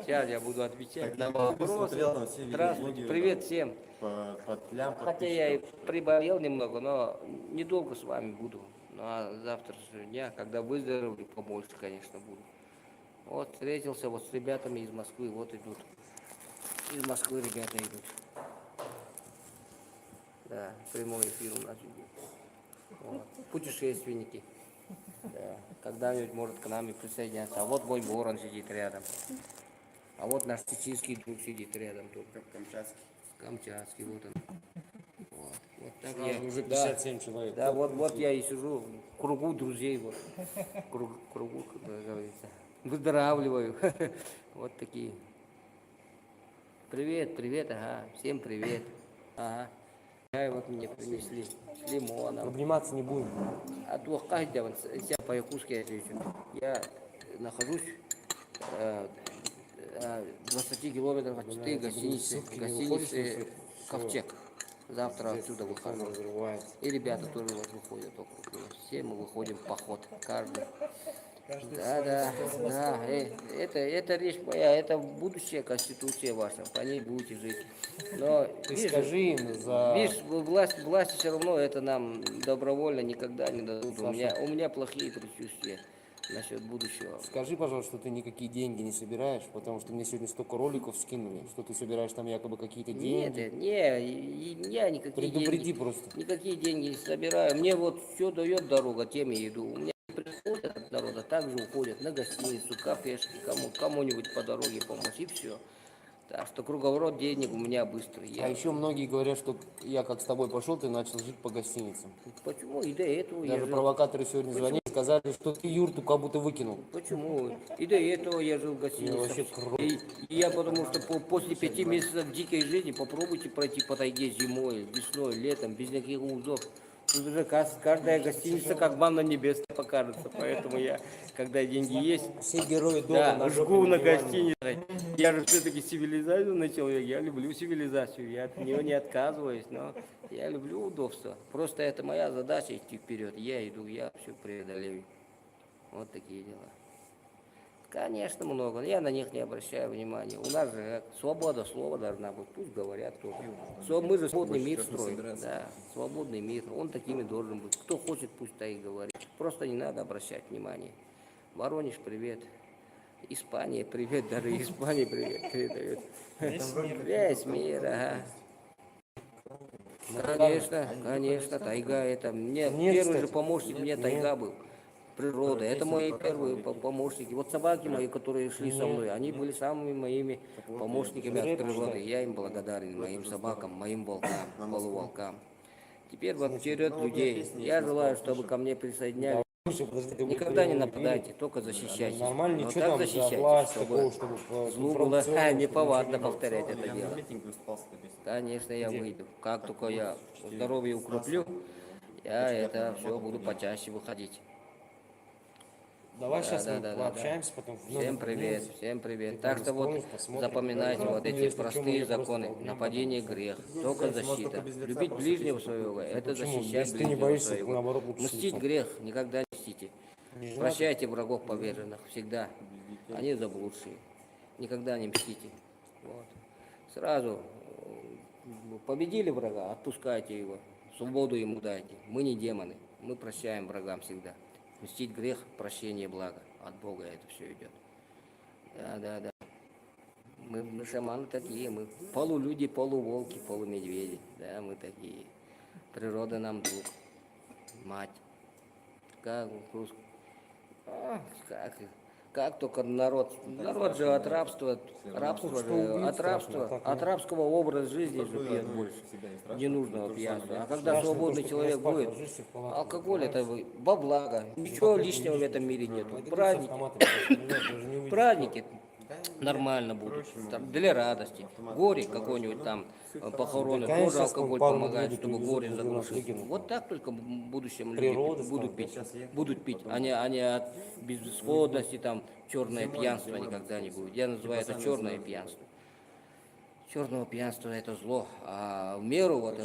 Сейчас я буду отвечать. Тогда бы смотрел на все Здравствуйте, привет всем. Хотя я и приболел немного, но недолго с вами буду. Ну а завтрашнего дня, когда выздоровлю, побольше, конечно, буду. Вот встретился вот с ребятами из Москвы, вот идут. Из Москвы ребята идут. Да, прямой эфир у нас идет. Вот. Путешественники. Да. Когда-нибудь может к нам и присоединяться. А вот мой ворон сидит рядом. А вот наш чеченский друг сидит рядом тут. Камчатский. Камчатский, вот он. Вот так Сразу я, уже 57 человек. Да, вот я и сижу в кругу друзей, вот. Кругу, как говорится. Выздоравливаю. Вот такие. Привет, ага. Всем привет. Ага. Чай вот мне принесли с лимоном. Обниматься не будем. А то каждый себя по-якутски отвечу. Я нахожусь в 20 километрах от Читы, гостиницы Ковчег. Завтра отсюда выхожу. И ребята тоже вот выходят вокруг меня. Все мы выходим в поход. Каждый. Да. Это речь моя, это будущая конституция ваша. По ней будете жить. Но Ты скажи им за... Видишь, власти все равно это нам добровольно никогда не дадут. У меня плохие предчувствия насчет будущего. Скажи, пожалуйста, что ты никакие деньги не собираешь, потому что мне сегодня столько роликов скинули, что ты собираешь там якобы какие-то деньги. Я никакие Предупреди деньги, просто. никакие деньги не собираю. Мне вот все дает дорога, тем я иду. У меня приходят от народа, также уходят на гостиницу, кафешки, кому-нибудь по дороге помочь, и все. Так что круговорот денег у меня быстрый. А еще многие говорят, что я как с тобой пошел, ты начал жить по гостиницам. Почему? И до этого я Даже жил. провокаторы сегодня звонили, сказали, что ты юрту как будто выкинул. Почему? И до этого я жил в гостинице. И я потому что после 5 месяцев дикой жизни попробуйте пройти по тайге зимой, весной, летом, без никаких узов. Тут уже каждая гостиница как манна небесная покажется. Поэтому я, когда деньги есть, Все герои дома да, жгу на гостинице. Я же все-таки цивилизованный человек, я люблю цивилизацию, я от нее не отказываюсь, но я люблю удобство. Просто это моя задача идти вперед. Я иду, я все преодолею. Вот такие дела. Конечно, много. Я на них не обращаю внимания. У нас же свобода слова должна быть. Пусть говорят кто-то. Мы же свободный мир строим. Да, свободный мир. Он такими должен быть. Кто хочет, пусть так и говорит. Просто не надо обращать внимание. Воронеж, привет. Испания, привет. Даже Испания, привет. Передает. Весь мир, ага. Конечно, конечно, тайга это. Мне первый же помощник, мне тайга был. Природа. Это мои первые помощники. Вот собаки мои, которые шли со мной, они были самыми моими помощниками от природы. Я им благодарен, моим собакам, моим волкам, полуволкам. Теперь вот черед людей. Я желаю, чтобы ко мне присоединялись. Никогда не нападайте, только защищайтесь. Нормально, Но ничего так там за защищайтесь, власть, чтобы такого, чтобы злу было неповадно повторять это дело. Конечно, я выйду. Как только я здоровье укреплю, я это все буду почаще выходить. Давай сейчас мы пообщаемся, потом Всем привет, всем привет. Так что вот запоминайте вот эти простые законы. Нападение — грех, только защита. Любить ближнего своего — это защищать Если ты не ближнего боишься, своего. наоборот, лучше Мстить — лицом. грех, никогда не мстите. Прощайте врагов поверженных, всегда. Они заблудшие. Никогда не мстите. Вот. Сразу победили врага, отпускайте его, свободу ему дайте. Мы не демоны, мы прощаем врагам всегда. Мстить грех, прощение благо. От Бога это все идет. Да. Мы шаманы такие, мы полулюди, полуволки, полумедведи. Да, мы такие. Природа нам друг. Мать. Как как только народ же от рабства от рабского образа жизни же пьет больше, ненужного пьянства. А когда свободный человек будет, алкоголь это во благо, ничего лишнего в этом мире нет. Праздники нормально будут, для радости. Горе какой-нибудь там, похороны, тоже алкоголь помогает, чтобы горе заглушить. Вот так только в будущем люди будут пить, а не от безысходности, там, черное пьянство никогда не будет. Я называю это черное пьянство. Черного пьянства это зло, а в меру, вот,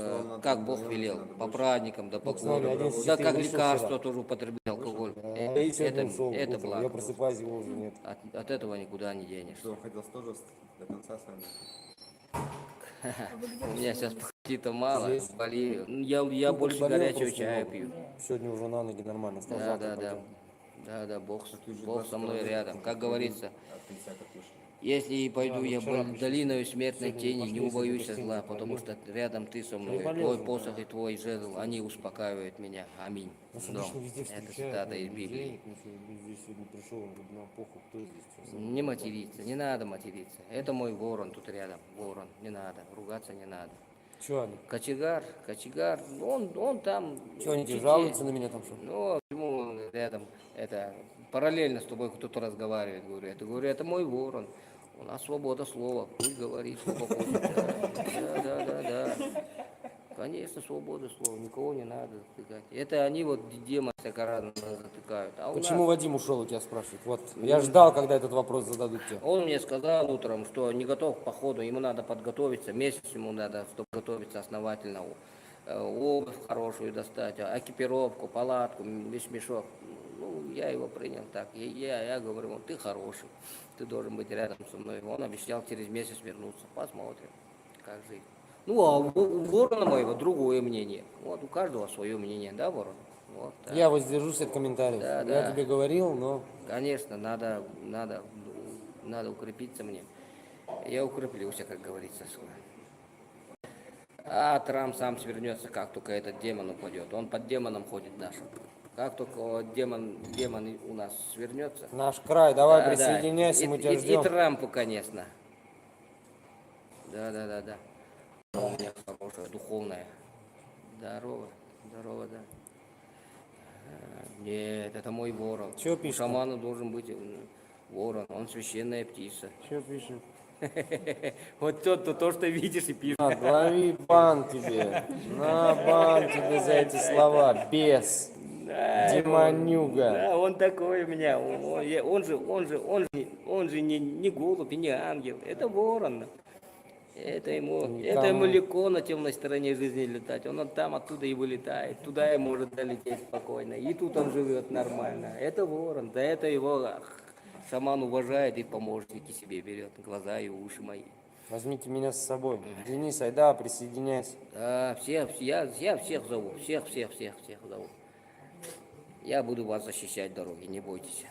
как Бог велел, по праздникам, да по году, да как лекарство тоже употреблял алкоголь. Это благо. Я просыпаюсь, его уже нет. От этого никуда не денешься. Что, хотел тоже до конца с вами? У меня сейчас аппетита мало, болею. Я больше горячего чая пью. Сегодня уже на ноги нормально стал. Да, Бог со мной рядом. Как говорится, если и пойду я долиною смертной тени, не убоюсь зла, потому что рядом ты со мной, твой посох и твой жезл, они успокаивают меня. Аминь. Это цитата из Библии. Не материться, не надо материться. Это мой ворон тут рядом, ворон, не надо, ругаться не надо. Че они? Кочегар, он там... Че они тебе жалуются на меня там что? Ну, ему он рядом, это, параллельно с тобой кто-то разговаривает, говорю, это мой ворон. У нас свобода слова, пусть говорит, что хочет. Да. Конечно, свобода слова, никого не надо затыкать. Это они вот демоны всяко-разно затыкают. А почему Вадим ушел, у тебя спрашивают? Вот, я ждал, когда этот вопрос зададут тебе. Он мне сказал утром, что не готов к походу, ему надо подготовиться, месяц ему надо, чтобы готовиться основательно. Обувь хорошую достать, экипировку, палатку, вещмешок. Ну, я его принял так. Я говорю, ты хороший, ты должен быть рядом со мной. Он обещал через месяц вернуться. Посмотрим, как жить. Ну, а у ворона моего другое мнение. Вот у каждого свое мнение, да, ворон? Вот, да. Я воздержусь от комментариев. Да. Я тебе говорил, но... Конечно, надо укрепиться мне. Я укреплюсь, как говорится. А Трамп сам свернется, как только этот демон упадет. Он под демоном ходит нашим. Как только демон у нас свернется. Наш край, давай присоединяйся, мы тебя ждем. И Трампу, конечно. Да. У меня хорошая, духовная. Здорово, да. Нет, это мой ворон. Чего пишет? У шамана должен быть ворон, он священная птица. Что пишет? Вот то, что видишь и пишешь. Лови бан тебе. На бан тебе за эти слова. Бес. Демонюга. Да, он такой у меня. Он же не голубь и не ангел. Это ворон. Это ему легко на темной стороне жизни летать. Он там оттуда и вылетает. Туда и может долететь спокойно. И тут он живет нормально. Это ворон. Да это его Шаман уважает и помощники себе берет, глаза и уши мои. Возьмите меня с собой. Денис, айда, присоединяйся. Да, я всех зову, всех зову. Я буду вас защищать дороги, не бойтесь.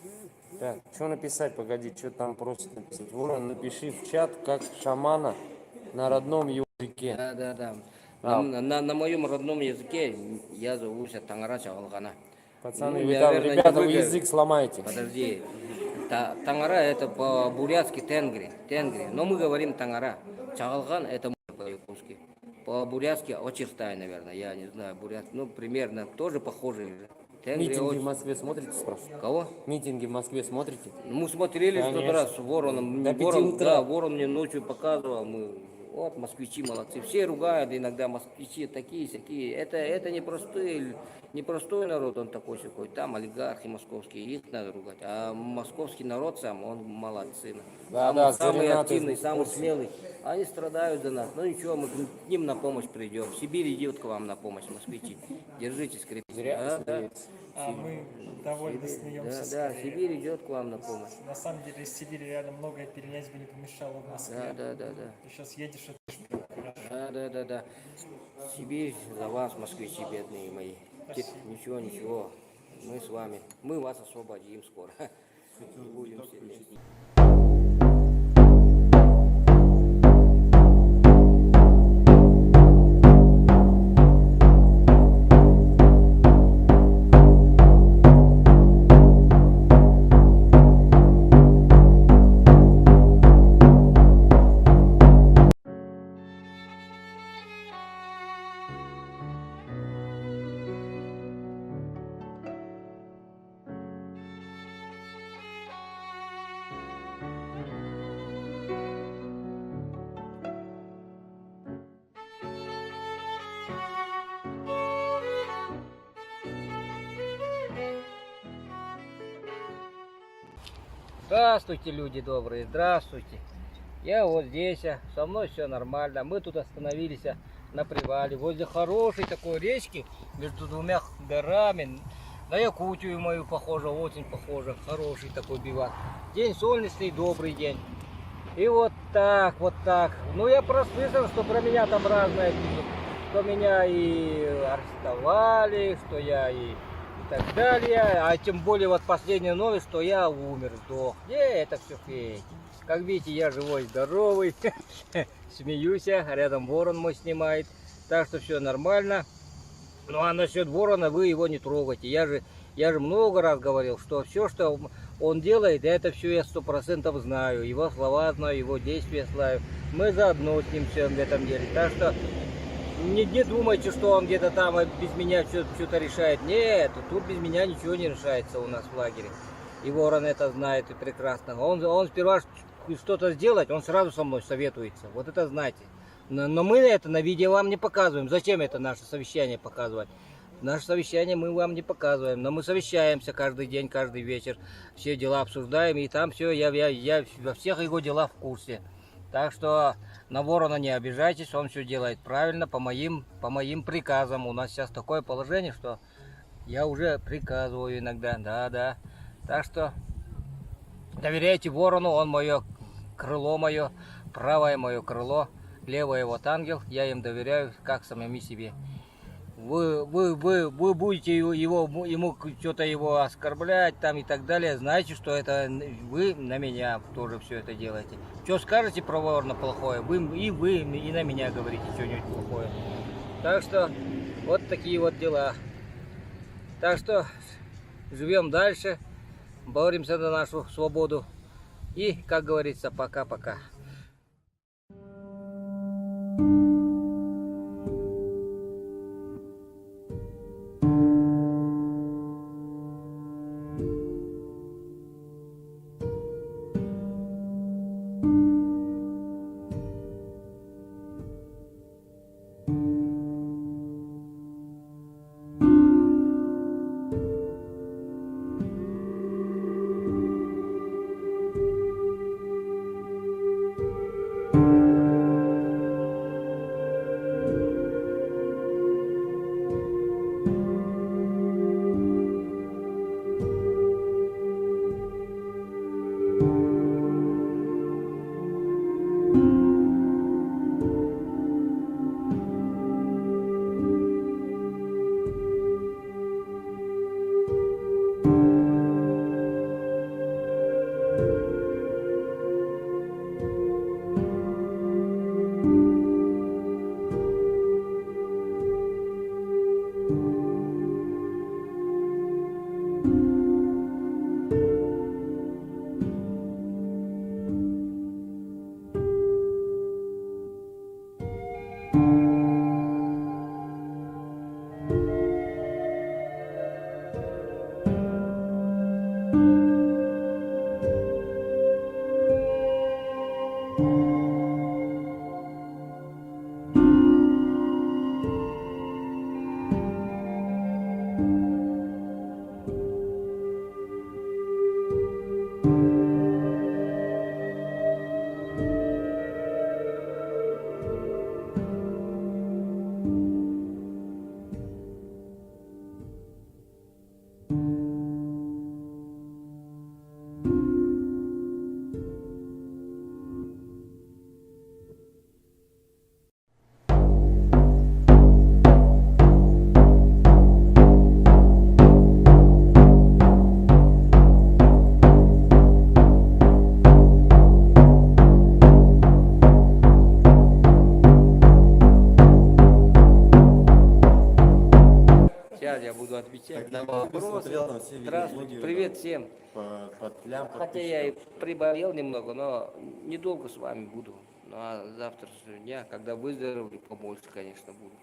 Так, что написать, погоди, что там просит написать? Ворон, напиши в чат, как шамана на родном языке. Да. А. На моем родном языке я зовусь Тангара Чагалгана. Пацаны, Ну, вы там, наверное, ребята, не вы язык сломаете. Подожди. Тангара это по-бурятски тенгри. Но мы говорим Тангара. Чагалган это по-якутски. По-бурятски очертай, наверное, я не знаю, бурят. Ну, примерно, тоже похожие. Тенгри, Митинги в Москве смотрите, спрашиваю? Кого? Митинги в Москве смотрите? Мы смотрели в тот Конечно. раз с Вороном. До 5 утра. Да, Ворон мне ночью показывал. Вот, москвичи молодцы. Все ругают иногда, москвичи такие-сякие. Это непростой народ, он такой-сякой. Там олигархи московские, их надо ругать. А московский народ сам, он молодцы. Да, Самый Зарина, активный, ты самый в курсе. смелый. Они страдают за нас. Ну ничего, мы к ним на помощь придем. Сибирь идет к вам на помощь, москвичи. Держитесь крепко. Зря Да. смеетесь. А мы довольно смеемся. Да, скорее. Сибирь идет к вам на помощь. На самом деле из Сибири реально многое перенять бы не помешало в Москве. Да. Ты сейчас едешь, это ж прям хорошо. Да. Сибирь за вас, москвичи бедные мои. Ничего. Мы с вами. Мы вас освободим скоро. Будем сидеть. Здравствуйте, люди добрые, здравствуйте. Я вот здесь, со мной все нормально. Мы тут остановились на привале, возле хорошей такой речки, между двумя горами. На Якутию мою похоже, очень похоже, хороший такой бивак. День солнечный, добрый день. И вот так. Ну, я прослышал, что про меня там разное пишут. Что меня и арестовали, что я и так далее. А тем более вот последняя новость, что я умер, сдох. Это все фейки. Как видите, я живой, здоровый. Смеюсь, рядом ворон мой снимает. Так что все нормально. Ну а насчет ворона вы его не трогайте. Я же много раз говорил, что все, что он делает, это все я 100% знаю. Его слова знаю, его действия знаю. Мы заодно с ним все в этом деле. Так что не думайте, что он где-то там без меня что-то решает. Нет, тут без меня ничего не решается у нас в лагере. И ворон это знает и прекрасно. Он сперва что-то сделать, он сразу со мной советуется. Вот это знайте. Но мы это на видео вам не показываем. Зачем это наше совещание показывать? Наше совещание мы вам не показываем. Но мы совещаемся каждый день, каждый вечер. Все дела обсуждаем. И там все, я во всех его делах в курсе. Так что на ворона не обижайтесь. Он все делает правильно, по моим приказам. У нас сейчас такое положение, что я уже приказываю иногда. Да. Так что доверяйте ворону. Он мое крыло мое, правое мое крыло. Левое вот ангел, я им доверяю, как самому себе. Вы будете ему что-то его оскорблять там и так далее, знаете, что это вы на меня тоже все это делаете. Что скажете про ворона плохое, вы и на меня говорите что-нибудь плохое. Так что вот такие вот дела. Так что живем дальше, боремся за нашу свободу и, как говорится, пока-пока. Сейчас я буду отвечать на Ты вопросы. смотрел там все Здравствуйте, видеоблоги, привет всем. Под лям Хотя я и приболел немного, но недолго с вами буду. Ну а завтрашнего дня, когда выздоровлю, побольше, конечно, буду.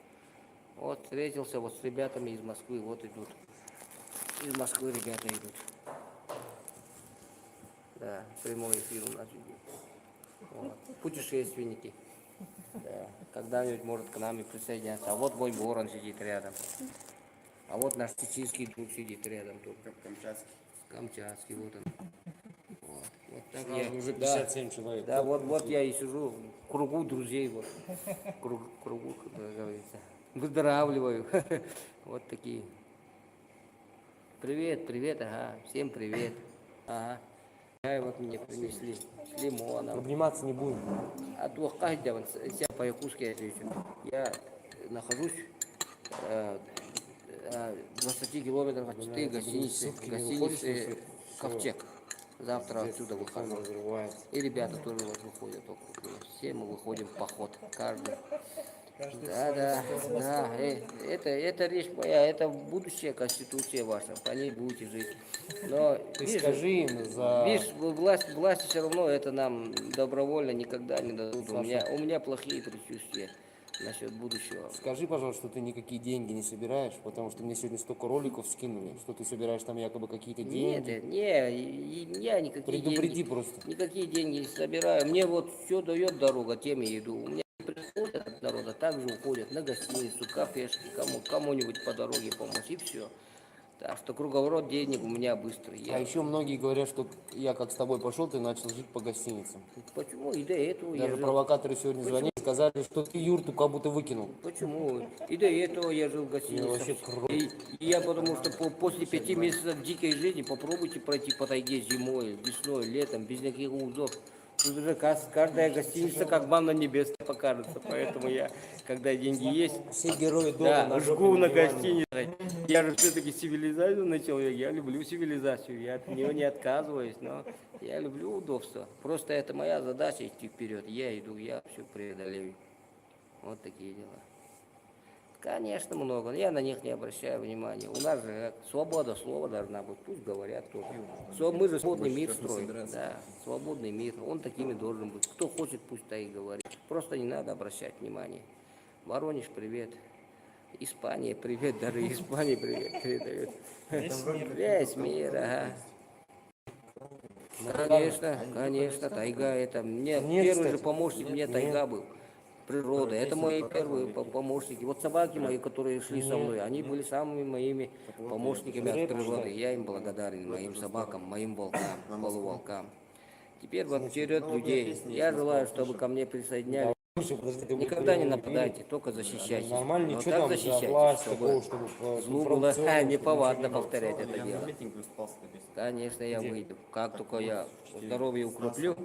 Вот встретился вот с ребятами из Москвы, вот идут. Из Москвы ребята идут. Да, прямой эфир у нас идет. Вот. Путешественники. Да. Когда-нибудь может к нам и присоединяться. А вот мой ворон сидит рядом. А вот наш чеченский друг сидит рядом тут. Камчатский. Камчатский, вот он. Вот так Сразу я, уже да, 57 человек. да, вот я и сижу в кругу друзей, вот, кругу, как говорится, выздоравливаю. Вот такие. Привет, привет, ага, всем привет. Ага. Чай вот мне принесли с лимоном. Обниматься не будем. А то каждый себя по-якутски отвечу. Я нахожусь в 20 километрах от Читы, гостиницы Ковчег. Завтра отсюда выхожу. И ребята тоже вот выходят вокруг меня. Все мы выходим в поход. Каждый. Да. Это речь моя, это будущая конституция ваша. По ней будете жить. Но Ты видишь, скажи им за... видишь, власти все равно это нам добровольно никогда не дадут. У меня плохие предчувствия насчет будущего. Скажи, пожалуйста, что ты никакие деньги не собираешь, потому что мне сегодня столько роликов скинули, что ты собираешь там якобы какие-то деньги. Нет, я никакие Предупреди деньги, просто. никакие деньги не собираю. Мне вот все дает дорога, тем я иду. У меня приходят от народа, также уходят на гостиницу, кафешки, кому-нибудь по дороге помочь, и все. Так что круговорот денег у меня быстрый. А еще многие говорят, что я как с тобой пошел, ты начал жить по гостиницам. Почему? И до этого я Даже жил. провокаторы сегодня звонили, сказали, что ты юрту как будто выкинул. Почему? И до этого я жил в вообще гостинице. круто. И я потому что после 5 месяцев дикой жизни попробуйте пройти по тайге зимой, весной, летом, без никаких узов. Тут уже каждая гостиница как манна небесная покажется. Поэтому я, когда деньги есть, Все герои дома да, на жгу на диване. гостинице. Я же все-таки цивилизованный человек, я люблю цивилизацию, я от нее не отказываюсь, но я люблю удобство. Просто это моя задача идти вперед. Я иду, я все преодолею. Вот такие дела. Конечно, много, но я на них не обращаю внимания. У нас же свобода слова должна быть, пусть говорят тоже. Мы же свободный мир строим. Да, свободный мир, он такими должен быть. Кто хочет, пусть так и говорит. Просто не надо обращать внимание. Воронеж, привет. Испания, привет, даже Испания, привет, передает. Весь мир, ага. Конечно, тайга это. Мне Нет, первый кстати. же помощник мне тайга был. Природа. Это мои первые помощники. Вот собаки мои, которые шли со мной, они были самыми моими помощниками от природы. Я им благодарен, моим собакам, моим волкам, полуволкам. Теперь вот черед людей. Я желаю, чтобы ко мне присоединялись. Никогда не нападайте, только защищайтесь. Нормально, Но ничего так там за защищайтесь, власть чтобы такого, чтобы злу было информационного, неповадно чтобы повторять это Я дело. на митинг выступал с этой песней. Конечно, я выйду. Как только я здоровье укреплю,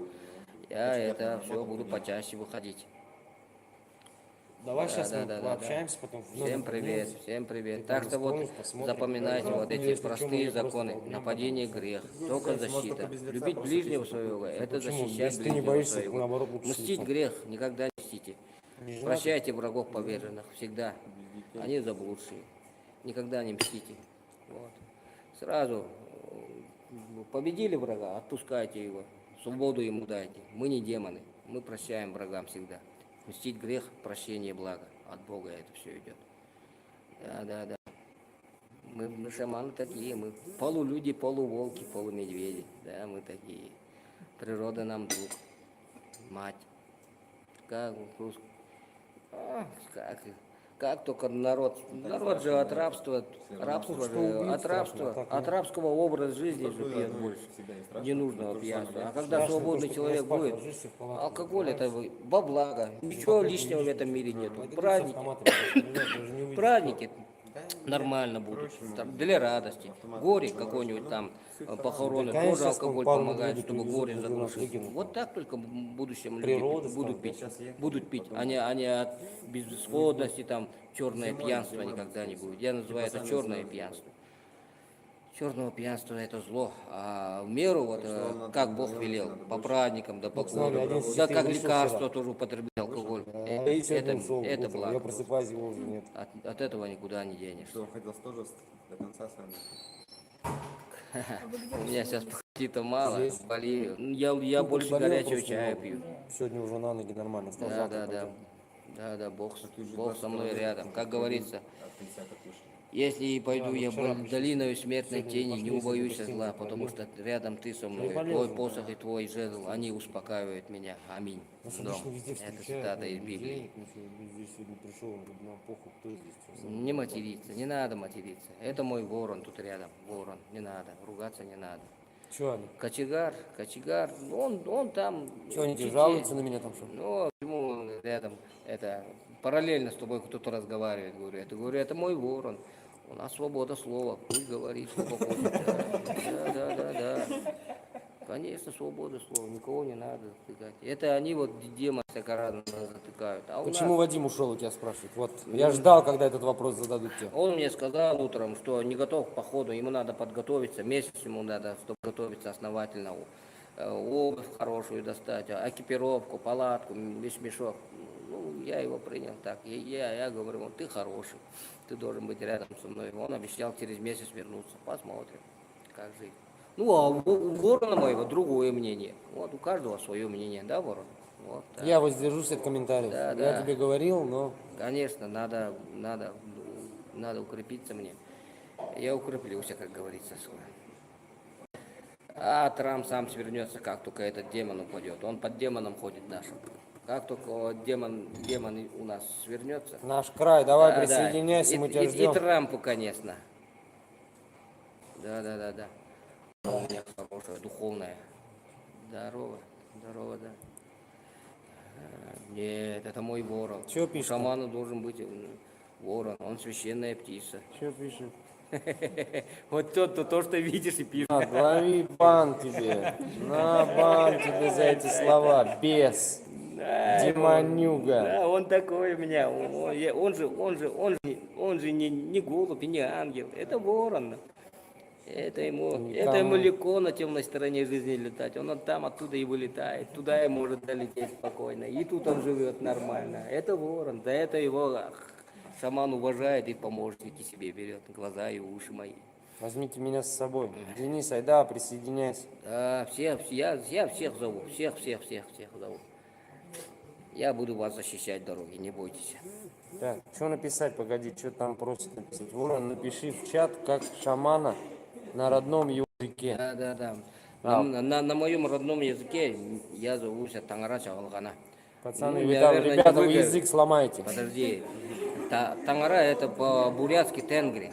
я это все буду почаще выходить. Давай сейчас мы да. пообщаемся, потом в Всем номер привет, вернемся. всем привет. Ты Так там что вот исполнишь, посмотрим. запоминайте вот Ну, эти если что, простые мы просто законы. поговорим. Нападение грех, только Если можно защита. только без лица, Любить просто ближнего песню своего, это Почему? защищать Если ты не ближнего боишься, своего. то наоборот лучше с Мстить лицом. грех, никогда не мстите. Не надо. Прощайте врагов поверженных всегда. Они заблудшие. Никогда не мстите. Вот. Сразу победили врага, отпускайте его. Свободу ему дайте. Мы не демоны. Мы прощаем врагам всегда. Мстить грех, прощение благо. От Бога это все идет. Да. Мы шаманы такие, мы полулюди, полуволки, полумедведи. Да, мы такие. Природа нам друг. Мать. Как рус- а, как только народ же от рабства, рабство же, от рабского образа жизни же пьет больше, ненужного пьянства. А когда Страшно свободный то, что человек когда спать будет, ложишься в палатку, алкоголь это закрываешься. во благо, ничего лишнего в этом мире нету. Праздники нормально будут, для радости. Горе какой-нибудь там, похороны, Да, конечно, тоже алкоголь пару помогает, медведей чтобы привезут, горе возле нас заглушить. выкинут. Вот так только в будущем Природа люди будут станет. пить. Будут пить, а не от безысходности, там, черное пьянство никогда не будет. Я называю это черное пьянство. Черного пьянства это зло, а в меру, вот, как Бог велел, по праздникам, да по смотри, году, 11 да сетей как вышел лекарство вчера. тоже употреблял алкоголь. И сегодня ушел Это утром. благо. Я просыпаюсь, его уже нет. От этого никуда не денешься. Что, хотел тоже до конца с вами? У меня сейчас аппетита мало, Здесь? болею. Я Ну, больше приболел горячего просто чая немного. пью. Сегодня уже на ноги нормально стал. завтра пойдем. Да, Бог со мной рядом. Как говорится, От конца как вышел. если и пойду Да, я вчера в пришли. долиною смертной Сегодня тени, не пошли, убоюсь запустили, зла, пробил. потому что рядом ты со мной, Приболел твой же, посох да. и твой жезл, они успокаивают меня. Аминь. Нас Дом. обычно везде Это встречают, цитата из но Библии. денег ничего, здесь сегодня пришел, он говорит, нам похуй, кто здесь. всё Не материться, не надо материться. Это мой ворон тут рядом, ворон, не надо, ругаться не надо. Чё они? Кочегар, он там... Чё они в тебе Чите. жалуются на меня там что? Ну, почему он рядом, это, параллельно с тобой кто-то разговаривает, говорю, это мой ворон. У нас свобода слова, пусть говорит, что хочет. Да. Конечно, свобода слова, никого не надо затыкать. Это они вот демоны всяко-разно затыкают. А у Почему нас- Вадим ушел, у тебя спрашивают? Вот, я ждал, когда этот вопрос зададут тебе. Он мне сказал утром, что не готов к походу, ему надо подготовиться, месяц ему надо, чтобы готовиться основательно. Обувь хорошую достать, экипировку, палатку, вещмешок. Ну, я его принял так. Я говорю, вот ты хороший, ты должен быть рядом со мной. Он обещал через месяц вернуться. Посмотрим, как жить. Ну, а у ворона моего другое мнение. Вот у каждого свое мнение, да, ворон? Вот, так. Я воздержусь от комментариев. Да, Я да. тебе говорил, но Конечно, надо укрепиться мне. Я укреплюсь, как говорится. А Трамп сам свернется, как только этот демон упадет. Он под демоном ходит нашим. Как только демон у нас свернется. наш край, давай да, присоединяйся, и, мы тебя и ждем. Трампу, конечно. Да. У меня хорошая, духовная. Здорово, да. Нет, это мой ворон. Чё У пишет? шамана должен быть ворон, он священная птица. Что пишет? Вот то, что видишь и пишешь. Лови бан тебе. На бан тебе за эти слова. Бес. Демонюга. Да, он такой у меня. Он же не голубь и не ангел. Это ворон. Это ему легко на темной стороне жизни летать. Он там оттуда и вылетает. Туда и может долететь спокойно. И тут он живет нормально. Это ворон. Да это его шаман уважает и помощники себе берет. Глаза и уши мои. Возьмите меня с собой. Денис, айда, присоединяйся. Да, я всех зову. Всех зову. Я буду вас защищать дороги, не бойтесь. Так, что написать? Погоди, что там просят написать? Ворон, напиши в чат, как шамана на родном языке. Да. А. На моем родном языке я зовусь Тангара Чагалгана. Пацаны, Ну, вы там, наверное, ребята, не вы выиграю. язык сломаете. Подожди. Тангара это по-бурятски тенгри.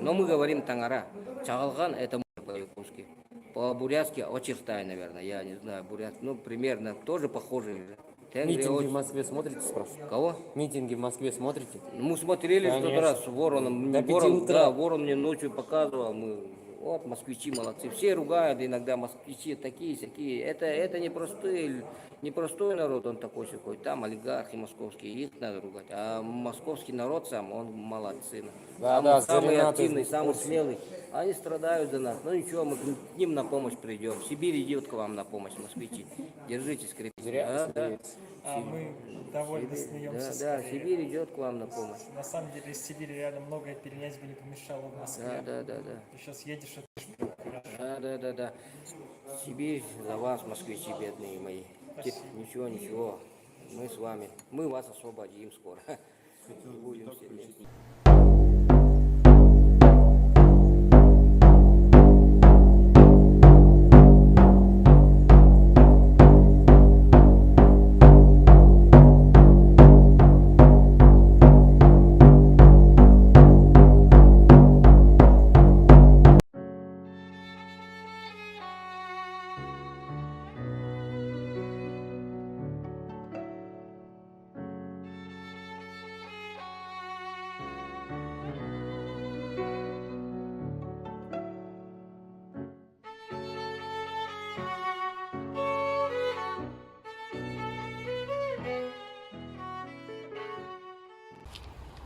Но мы говорим Тангара. Чагалган это по-якутски. По-бурятски очертай, наверное, я не знаю, бурят. Ну, примерно, тоже похоже. Тенгри Митинги в Москве смотрите, спрашиваю? Кого? Митинги в Москве смотрите? Мы смотрели в тот Конечно. раз с вороном. До 5 утра. Ворон мне ночью показывал, мы Вот москвичи молодцы. Все ругают иногда москвичи такие, всякие. Это не простой народ, он такой сякой. Там олигархи московские, их надо ругать. А московский народ сам, он молодцы. Самый активный, самый смелый. Они страдают за нас. Ну ничего, мы к ним на помощь придем. Сибирь идет к вам на помощь, москвичи. Держитесь крепко. Да. А мы довольно смеемся. Да, скорее. Сибирь идет к вам на помощь. На самом деле из Сибири реально многое перенять бы не помешало в Москве. Да. Ты сейчас едешь, это ж прям хорошо. Да. Сибирь за вас, москвичи бедные мои. Ничего. Мы с вами. Мы вас освободим скоро. Будем все вместе.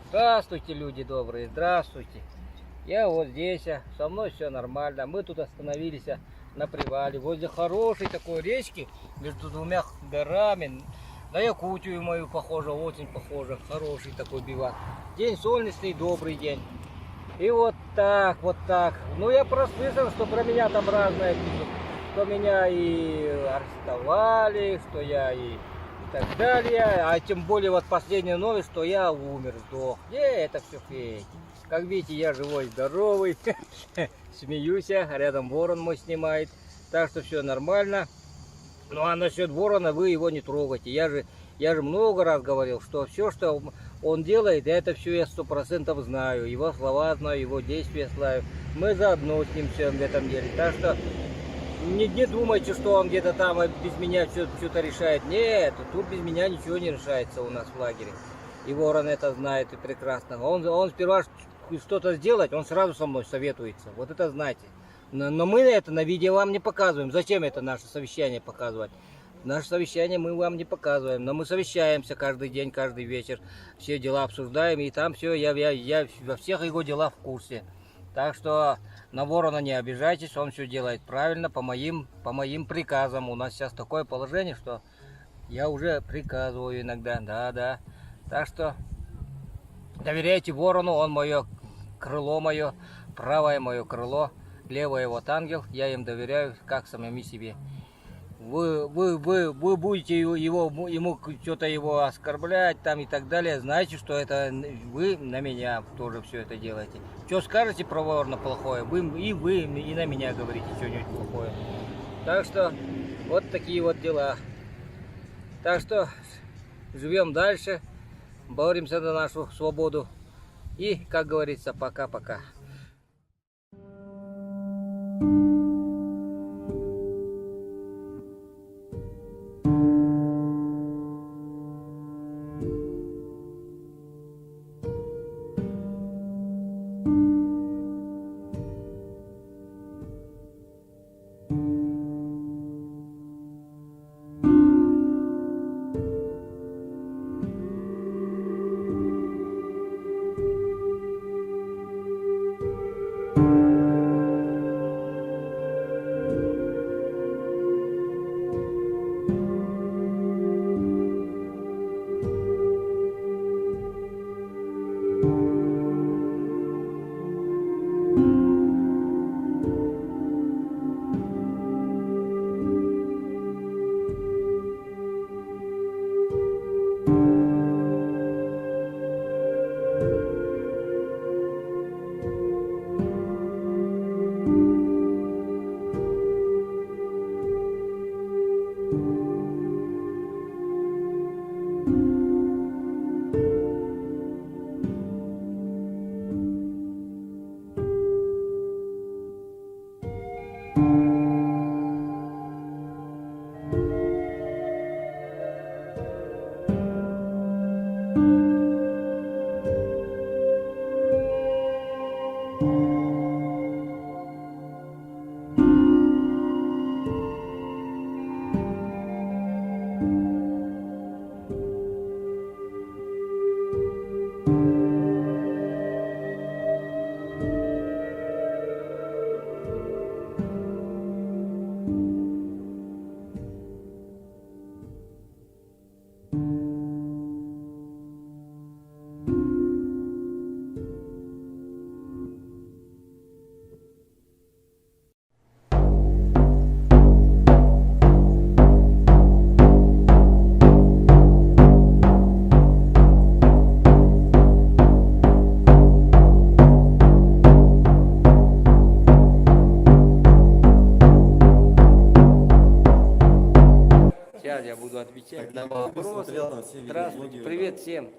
Здравствуйте, люди добрые, здравствуйте. Я вот здесь, со мной все нормально. Мы тут остановились на привале, возле хорошей такой речки, между двумя горами. На Якутию мою похоже, очень похоже. Хороший такой бивак. День солнечный, добрый день. И вот так. Ну, я прослышал, что про меня там разное пишут. Что меня и арестовали, что я и так далее. А тем более вот последняя новость, что я умер, сдох. Это все фейки. Как видите, я живой, здоровый. Смеюсь, рядом ворон мой снимает. Так что все нормально. Ну а насчет ворона вы его не трогайте. Я же много раз говорил, что все, что он делает, это все я 100% знаю. Его слова знаю, его действия знаю. Мы заодно с ним все в этом деле. Так что не думайте, что он где-то там без меня что-то решает. Нет, тут без меня ничего не решается у нас в лагере. И ворон это знает и прекрасно. Он сперва что-то сделать, он сразу со мной советуется. Вот это знайте. Но мы это на видео вам не показываем. Зачем это наше совещание показывать? Наше совещание мы вам не показываем. Но мы совещаемся каждый день, каждый вечер. Все дела обсуждаем. И там все, я во всех его делах в курсе. Так что на ворона не обижайтесь. Он все делает правильно, по моим приказам. У нас сейчас такое положение, что я уже приказываю иногда. Да. Так что доверяйте ворону. Он мое крыло, мое правое мое крыло. Левое вот ангел, я им доверяю, как самому себе. Вы будете ему что-то его оскорблять там и так далее, знаете, что это вы на меня тоже все это делаете. Что скажете про ворона плохое, вы и на меня говорите что-нибудь плохое. Так что вот такие вот дела. Так что живем дальше, боремся за нашу свободу и, как говорится, пока-пока. буду отвечать на Я вопросы. смотрел там все Здравствуйте, видеоблоги, привет всем.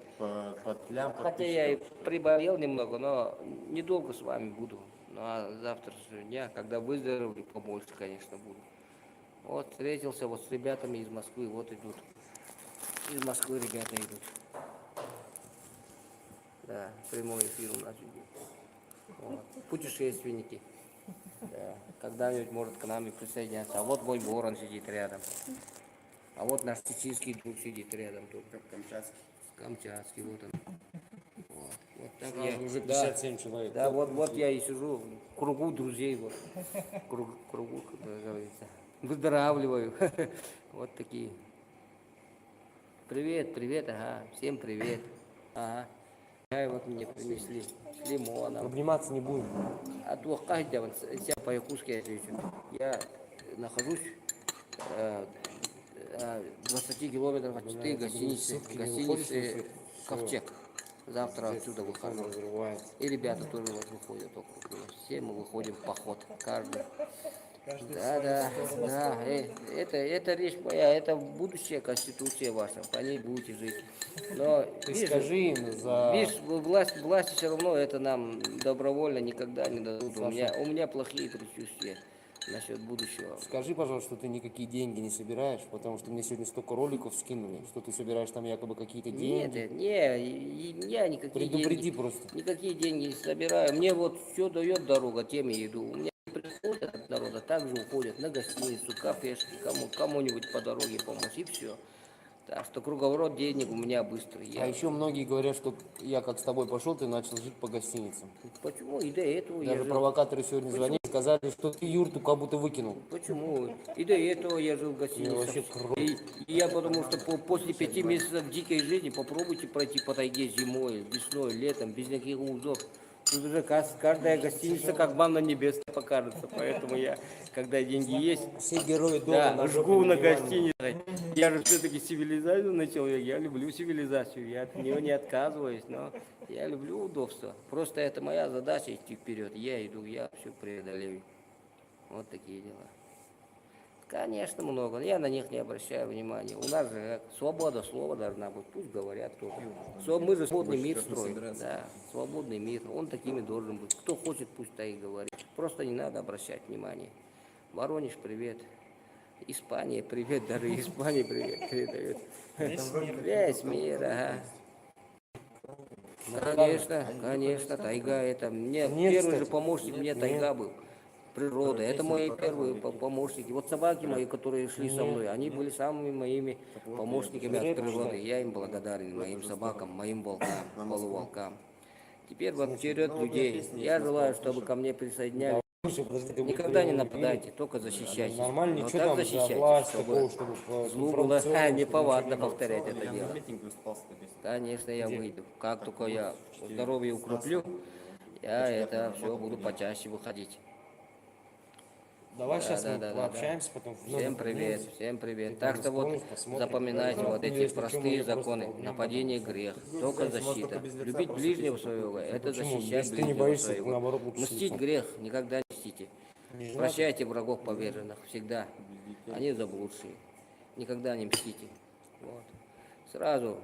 Под лям Хотя я и приболел немного, но недолго с вами буду. Ну а завтрашнего дня, когда выздоровлю, побольше, конечно, буду. Вот встретился вот с ребятами из Москвы, вот идут. Из Москвы ребята идут. Да, прямой эфир у нас идет. Вот. Путешественники. Да. Когда-нибудь может к нам и присоединяться. А вот мой ворон сидит рядом. А вот наш чеченский друг сидит рядом тут. Камчатский. Камчатский, вот он. Вот так Сразу я. уже Да, 57 человек. да, вот я и сижу в кругу друзей, вот. Кругу, как говорится. Выздоравливаю. Вот такие. Привет, привет, ага. Всем привет. Ага. Чай вот мне принесли с лимоном. Обниматься не будем. А то каждый вот себя по-якутски отвечу. Я нахожусь в 20 километрах от Читы, гостиницы Ковчег. Завтра отсюда выхожу. И ребята тоже вот выходят около меня. Все мы выходим в поход. Каждый. Да. Это речь моя, это будущая конституция ваша. По ней будете жить. Но Ты видишь, скажи им за... видишь, власти все равно это нам добровольно никогда не дадут. У меня плохие предчувствия насчет будущего. Скажи, пожалуйста, что ты никакие деньги не собираешь, потому что мне сегодня столько роликов скинули, что ты собираешь там якобы какие-то деньги. Я никакие Предупреди деньги, просто. никакие деньги не собираю. Мне вот все дает дорога, тем я иду. У меня приходят от народа, также уходят на гостиницу, кафешки, кому-нибудь по дороге помочь, и все. Так что круговорот денег у меня быстрый. А еще многие говорят, что я как с тобой пошел, ты начал жить по гостиницам. Почему? И до этого я Даже жил. провокаторы сегодня звонили, сказали, что ты юрту как будто выкинул. Почему? И до этого я жил в Мне вообще гостинице. кровь. И я потому что после 5 месяцев дикой жизни попробуйте пройти по тайге зимой, весной, летом, без никаких узов. Тут уже каждая гостиница как манна небесная покажется. Поэтому я, когда деньги есть, Все герои дома да, на жопе жгу на диване. гостинице. Я же все-таки цивилизованный человек, я люблю цивилизацию, я от нее не отказываюсь, но я люблю удобство. Просто это моя задача идти вперед. Я иду, я все преодолею. Вот такие дела. Конечно, много. Я на них не обращаю внимания. У нас же свобода слова должна быть. Пусть говорят кто. Мы же свободный мир строим. Да, свободный мир. Он таким и должен быть. Кто хочет, пусть так и говорит. Просто не надо обращать внимание. Воронеж, привет. Испания, привет. Даже Испания, привет. Передает. Весь мир, ага. Конечно, тайга это. Мне Нет, первый кстати. же помощник мне тайга был. Природа. Это мои первые помощники. Вот собаки мои, которые шли со мной, они были самыми моими помощниками от природы. Я им благодарен, моим собакам, моим волкам, полуволкам. Теперь вот черед людей. Я желаю, чтобы ко мне присоединялись. Слушай, подожди, ты Никогда не вот нападайте, только защищайтесь. нормально, Но ничего так там за защищайтесь, власть чтобы такого, чтобы злу было информационно, неповадно чтобы повторять это Я дело. на митинге выступал с этой песней. Конечно, я выйду. Как только я здоровье укреплю, я это все буду почаще выходить. Давай сейчас мы да. пообщаемся, потом Всем привет, всем привет. Так что вот вспомнишь, посмотрим. запоминайте вот эти Если что, простые мы просто законы. побьем. Нападение грех, только защита. Любить ближнего своего, это Почему? защищать Если ты не ближнего боишься, своего. наоборот, лучше Мстить лицом. грех, никогда не мстите. Не желательно. Прощайте врагов поверженных всегда. Они заблудшие. Никогда не мстите. Вот. Сразу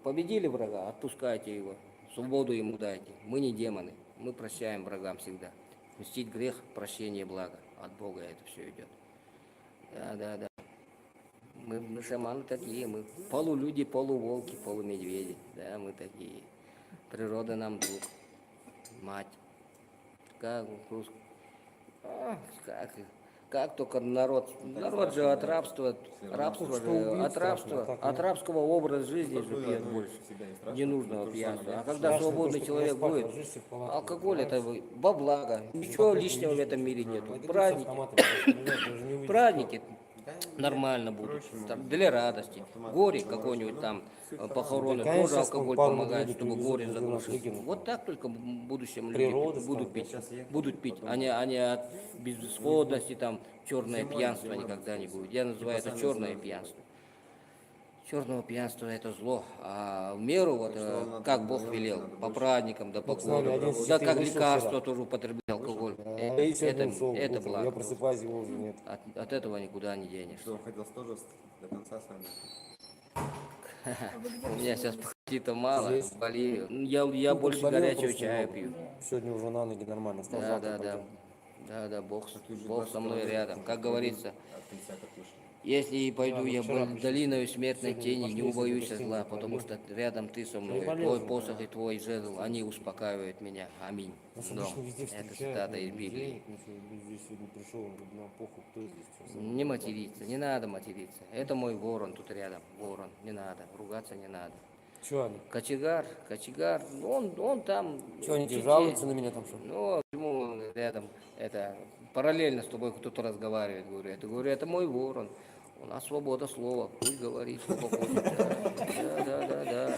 победили врага, отпускайте его. Свободу ему дайте. Мы не демоны. Мы прощаем врагам всегда. Мстить грех, прощение благо. От Бога это все идет. Да. Мы шаманы такие, мы полулюди, полуволки, полумедведи. Да, мы такие. Природа нам друг. Мать. Как только народ же от рабства от рабского образа жизни же пьет больше, ненужного пьянства. А когда свободный человек будет, алкоголь это во благо, ничего лишнего в этом мире нет. Праздники нормально будут, там, для радости. Горе какой-нибудь там, похороны, Да, конечно, тоже алкоголь пару помогает, медведей чтобы привезут, горе один раз заглушить. выкинут. Вот так только в будущем Природа люди будут пить, а не от безысходности, там, черное пьянство никогда не будет. Я называю это черное пьянство. Черного пьянства это зло, а в меру, вот, как Бог велел, по праздникам, да по Вот смотри, году, 11 да как вышел лекарство вчера. тоже употреблял алкоголь. И сегодня ушел Это утром. благо. Я просыпаюсь, его уже нет. От этого никуда не денешься. Что, хотел тоже до конца с вами? У меня сейчас аппетита мало, Здесь? болею. Я Ну, больше приболел горячего просто чая немного. пью. Сегодня уже на ноги нормально стал. Да, завтра да, да. пойдем. Да, да, Бог, Ты же Бог со мной 20 рядом. Как говорится, От конца как вышел. если и пойду Да, я вчера в пришли. долиною смертной Сегодня тени, не пошли, если убоюсь допустим, зла, не потому что пойду. рядом ты со мной. Приболел Твой же, посох да. и твой жезл, они успокаивают меня. Аминь. Нас Дом. обычно везде Это встречают, цитата но из Библии. денег ничего, здесь сегодня пришел, он говорит, нам похуй, кто здесь. Не материться, не надо материться. Это мой ворон тут рядом. Ворон, не надо. Ругаться не надо. Че они? Кочегар, он там. Че они в тебе Чите. жалуются на меня там что? Ну, ему он рядом, это, параллельно с тобой кто-то разговаривает, говорю, это мой ворон. У нас свобода слова, пусть говорит, что хочет. Да.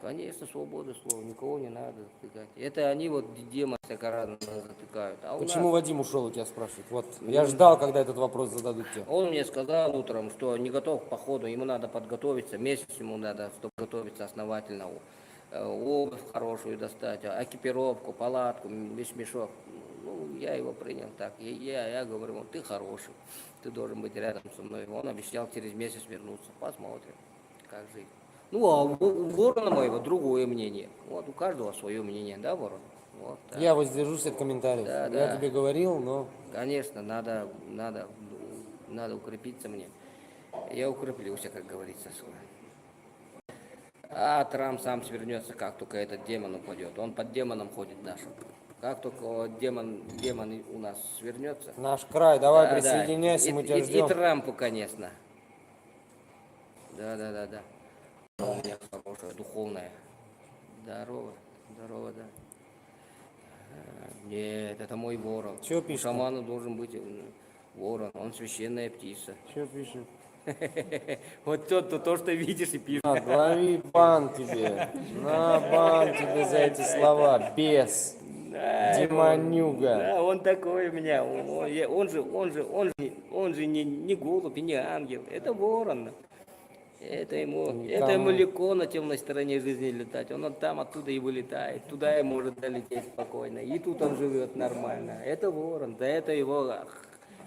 Конечно, свобода слова, никого не надо затыкать. Это они вот демон всяко-разно затыкают. А у Почему нас... Вадим ушел, у тебя спрашивают? Вот, я ждал, когда этот вопрос зададут тебе. Он мне сказал утром, что не готов к походу, ему надо подготовиться, месяц ему надо, чтобы готовиться основательно. Обувь хорошую достать, экипировку, палатку, весь мешок. Ну, я его принял так. Я говорю, вот ты хороший, ты должен быть рядом со мной. Он обещал через месяц вернуться. Посмотрим, как жить. Ну, а у ворона моего другое мнение. Вот у каждого свое мнение, да, ворон? Вот, так. Я воздержусь от комментариев. Да, Я да. тебе говорил, но Конечно, надо укрепиться мне. Я укреплюсь, как говорится. А Трамп сам свернется, как только этот демон упадет. Он под демоном ходит наш. Как только демон у нас свернется. наш край, давай Да, присоединяйся, да. мы тебя И ждем. Трампу, конечно. Да. У меня хорошая, духовная. Здорово, да. Нет, это мой ворон. Чё У пишет? шамана должен быть ворон, он священная птица. Что пишет? Вот то, что видишь и пишешь. Лови бан тебе. На бан тебе за эти слова. Бес. Демонюга. Да, он такой у меня. Он же не голубь и не ангел. Это ворон. Это ему легко на темной стороне жизни летать. Он там оттуда и вылетает. Туда и может долететь спокойно. И тут он живет нормально. Это ворон. За это его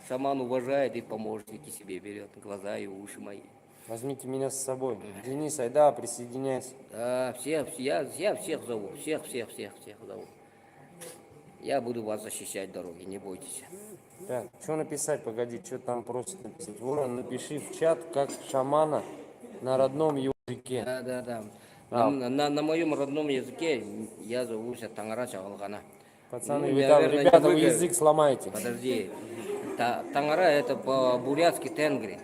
шаман уважает и помощники себе берет. Глаза и уши мои. Возьмите меня с собой. Денис, айда, присоединяйся. Да, я всех зову. Всех зову. Я буду вас защищать дороги, не бойтесь. Так, что написать, погоди, что там просят написать. Ворон, напиши в чат, как шамана на родном языке. Да. А. На моем родном языке я зовусь Тангара Чагалгана. Пацаны, Ну, вы там, наверное, ребята, не вы вы язык сломаете. Подожди. Тангара это по-бурятски тенгри.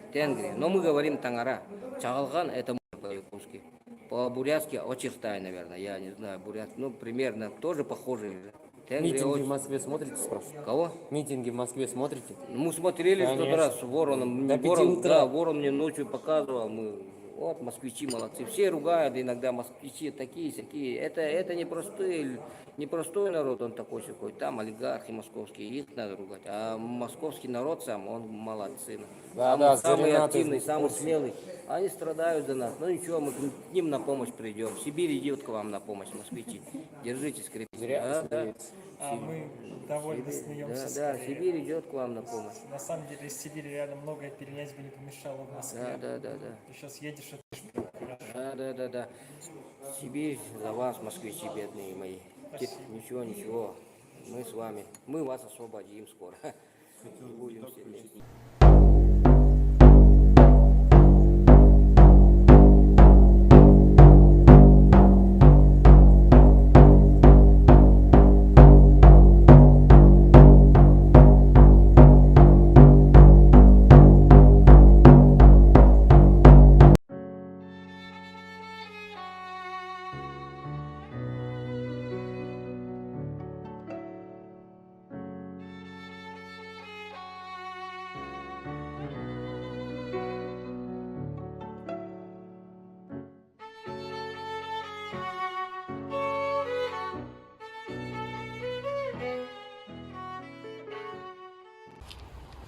Но мы говорим Тангара. Чагалган это по-якутски. По-бурятски очертай, наверное, я не знаю, бурятский. Ну, примерно тоже похоже. Тенгри Митинги в Москве смотрите, спрашиваю? Кого? Митинги в Москве смотрите? Мы смотрели в тот Конечно. раз с Вороном. До 5 Ворон, утра. да, Ворон мне ночью показывал. Вот, москвичи молодцы. Все ругают иногда, москвичи такие-сякие. Это непростой народ, он такой-сякой. Там олигархи московские, их надо ругать. А московский народ сам, он молодцы. Да, самый Заринат активный, из самый Московски. смелый. Они страдают за нас. Ну ничего, мы к ним на помощь придем. Сибирь идет к вам на помощь, москвичи. Держитесь крепко. Зря Да. смеетесь. А мы довольно смеемся. Да, скорее. Сибирь идет к вам на помощь. На самом деле из Сибири реально многое перенять бы не помешало в Москве. Да. Ты сейчас едешь, это ж прям хорошо. Да. Сибирь за вас, москвичи бедные мои. Ничего. Мы с вами. Мы вас освободим скоро. Будем все вместе.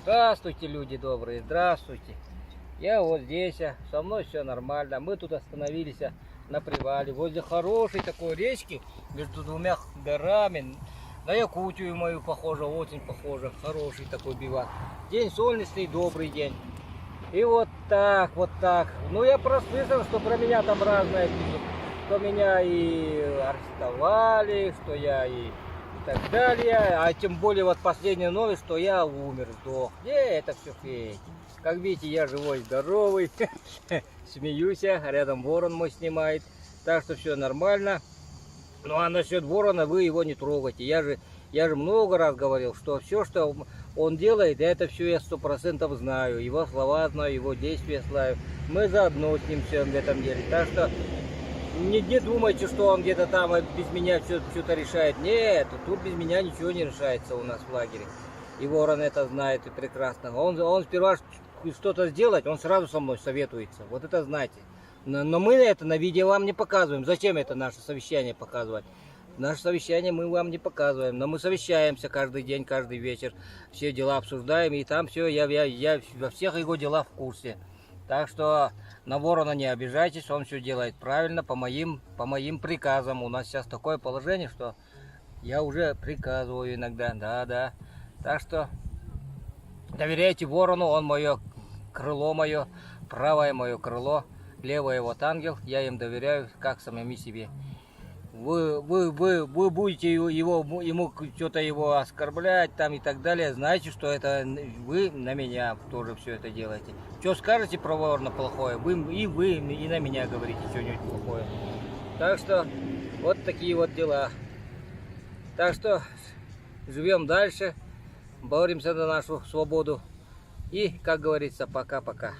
Здравствуйте, люди добрые, здравствуйте. Я вот здесь, со мной все нормально. Мы тут остановились на привале, возле хорошей такой речки, между двумя горами. На Якутию мою похоже, очень похоже. Хороший такой бивак. День солнечный, добрый день. И вот так, вот так. Ну, я прослышал, что про меня там разное пишут. Что меня и арестовали, что я и так далее. А тем более вот последняя новость, что я умер, сдох. Это все фейк. Как видите, я живой, здоровый. Смеюсь, рядом ворон мой снимает. Так что все нормально. Ну а насчет ворона вы его не трогайте. Я же много раз говорил, что все, что он делает, это все я 100% знаю. Его слова знаю, его действия знаю. Мы заодно с ним все в этом деле. Так что не думайте, что он где-то там без меня что-то решает. Нет, тут без меня ничего не решается у нас в лагере. И ворон это знает и прекрасно. Он сперва что-то сделать, он сразу со мной советуется. Вот это знайте. Но мы это на видео вам не показываем. Зачем это наше совещание показывать? Наше совещание мы вам не показываем. Но мы совещаемся каждый день, каждый вечер. Все дела обсуждаем. И там все, я во всех его делах в курсе. Так что на ворона не обижайтесь. Он все делает правильно, по моим приказам. У нас сейчас такое положение, что я уже приказываю иногда. Да. Так что доверяйте ворону. Он мое крыло мое, правое мое крыло. Левый вот ангел, я им доверяю, как самому себе. Вы будете ему что-то его оскорблять там и так далее, знаете, что это вы на меня тоже все это делаете. Что скажете про ворона плохое, вы и на меня говорите что-нибудь плохое. Так что вот такие вот дела. Так что живем дальше, боремся за нашу свободу и, как говорится, пока-пока.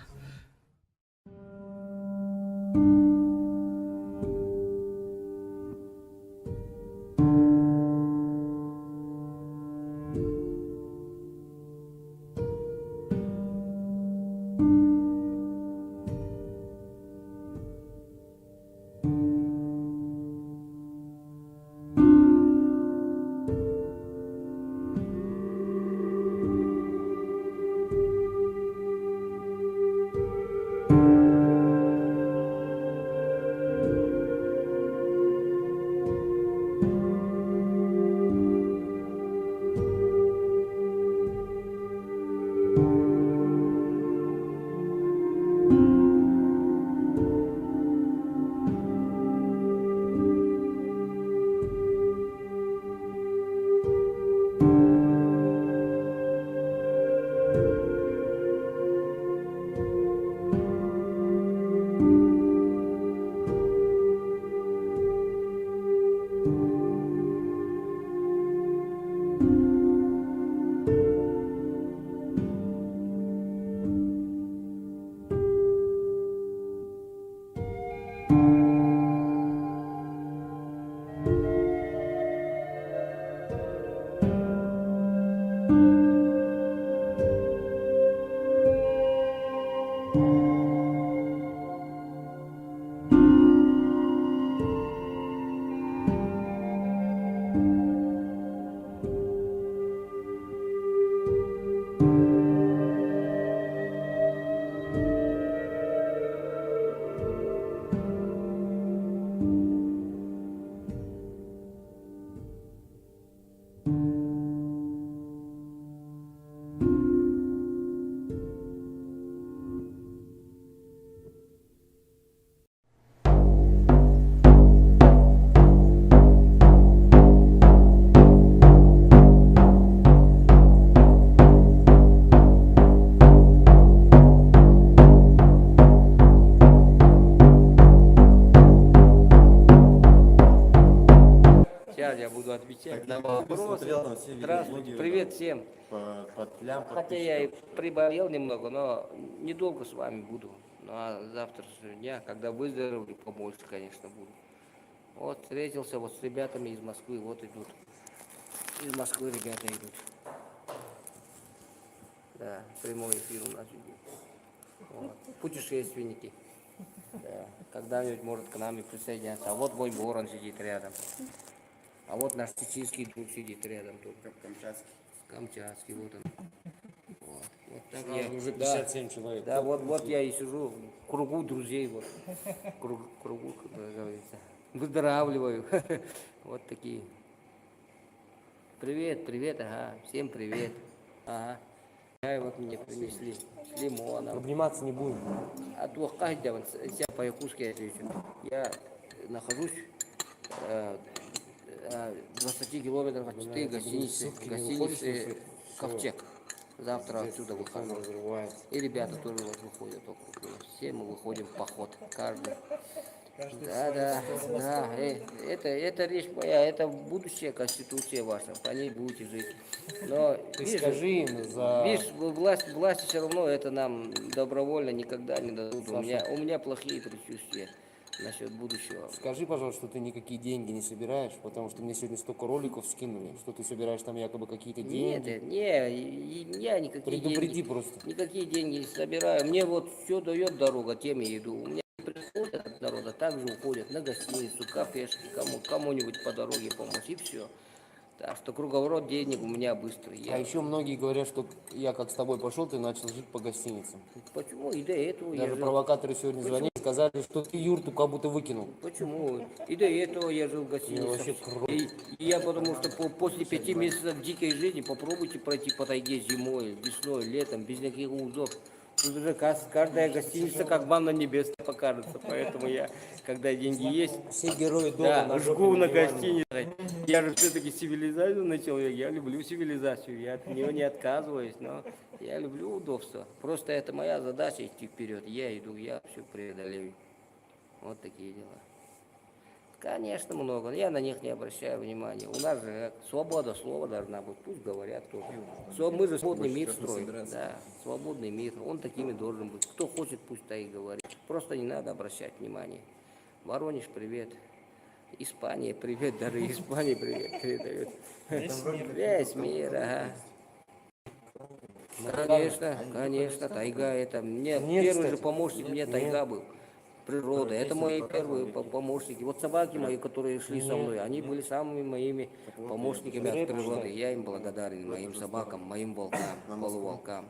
Сейчас я буду отвечать на Я вопросы. посмотрел там все Здравствуйте, видеоблоги, привет там, всем. Под лям Хотя я и приболел немного, но недолго с вами буду. Ну а завтрашнего дня, когда выздоровлю, побольше, конечно, буду. Вот встретился вот с ребятами из Москвы, вот идут. Из Москвы ребята идут. Да, прямой эфир у нас идет. Вот. Путешественники. Да. Когда-нибудь может к нам и присоединяться. А вот мой ворон сидит рядом. А вот наш чеченский друг сидит рядом тут. Камчатский. Камчатский, вот он. Вот. Вот так Сразу уже да. 57 человек. Да, вот я и сижу в кругу друзей, вот, кругу, как говорится, выздоравливаю. Вот такие. Привет, привет, ага, всем привет. Ага. Чай вот мне принесли с лимоном. Обниматься не будем. А то каждый вот себя по-якутски отвечу. Я нахожусь в 20 километрах от Читы, гостиницы Ковчег. Завтра отсюда выхожу. И ребята тоже вот выходят около меня. Все мы выходим в поход. Каждый. Да. Это речь моя, это будущая конституция ваша. По ней будете жить. Но Ты видишь, скажи им за... видишь, власти все равно это нам добровольно никогда не дадут. У Саша. меня плохие предчувствия насчет будущего. Скажи, пожалуйста, что ты никакие деньги не собираешь, потому что мне сегодня столько роликов скинули, что ты собираешь там якобы какие-то деньги. Я никакие Предупреди деньги, просто. никакие деньги не собираю. Мне вот все дает дорога, тем я иду. У меня приходят от народа, также уходят на гостиницу, кафешки, кому-нибудь по дороге помочь, и все. Так что круговорот денег у меня быстрый. А еще многие говорят, что я как с тобой пошел, ты начал жить по гостиницам. Почему? И до этого я Даже жил. провокаторы сегодня звонили, сказали, что ты юрту как будто выкинул. Почему? И до этого я жил в Я вообще гостинице. И я потому что после 5 месяцев дикой жизни попробуйте пройти по тайге зимой, весной, летом, без никаких узов. Тут уже каждая гостиница как манна небесная покажется. Поэтому я, когда деньги есть, Все герои дома да, на жгу на диване. гостинице. Я же все-таки цивилизованный человек, я люблю цивилизацию, я от нее не отказываюсь, но я люблю удобство. Просто это моя задача идти вперед. Я иду, я все преодолею. Вот такие дела. Конечно, много, но я на них не обращаю внимания. У нас же свобода слова должна быть, пусть говорят тоже. Мы же свободный мир строим, да, свободный мир, он таким и должен быть. Кто хочет, пусть так и говорит. Просто не надо обращать внимание. Воронеж, привет. Испания, привет, даже Испания привет передает. Весь мир, ага. Конечно, тайга это. Мне Нет, первый кстати. же помощник, мне тайга был. Природа. Это мои первые помощники. Вот собаки мои, которые шли со мной, они были самыми моими помощниками от природы. Я им благодарен, моим собакам, моим волкам, полуволкам.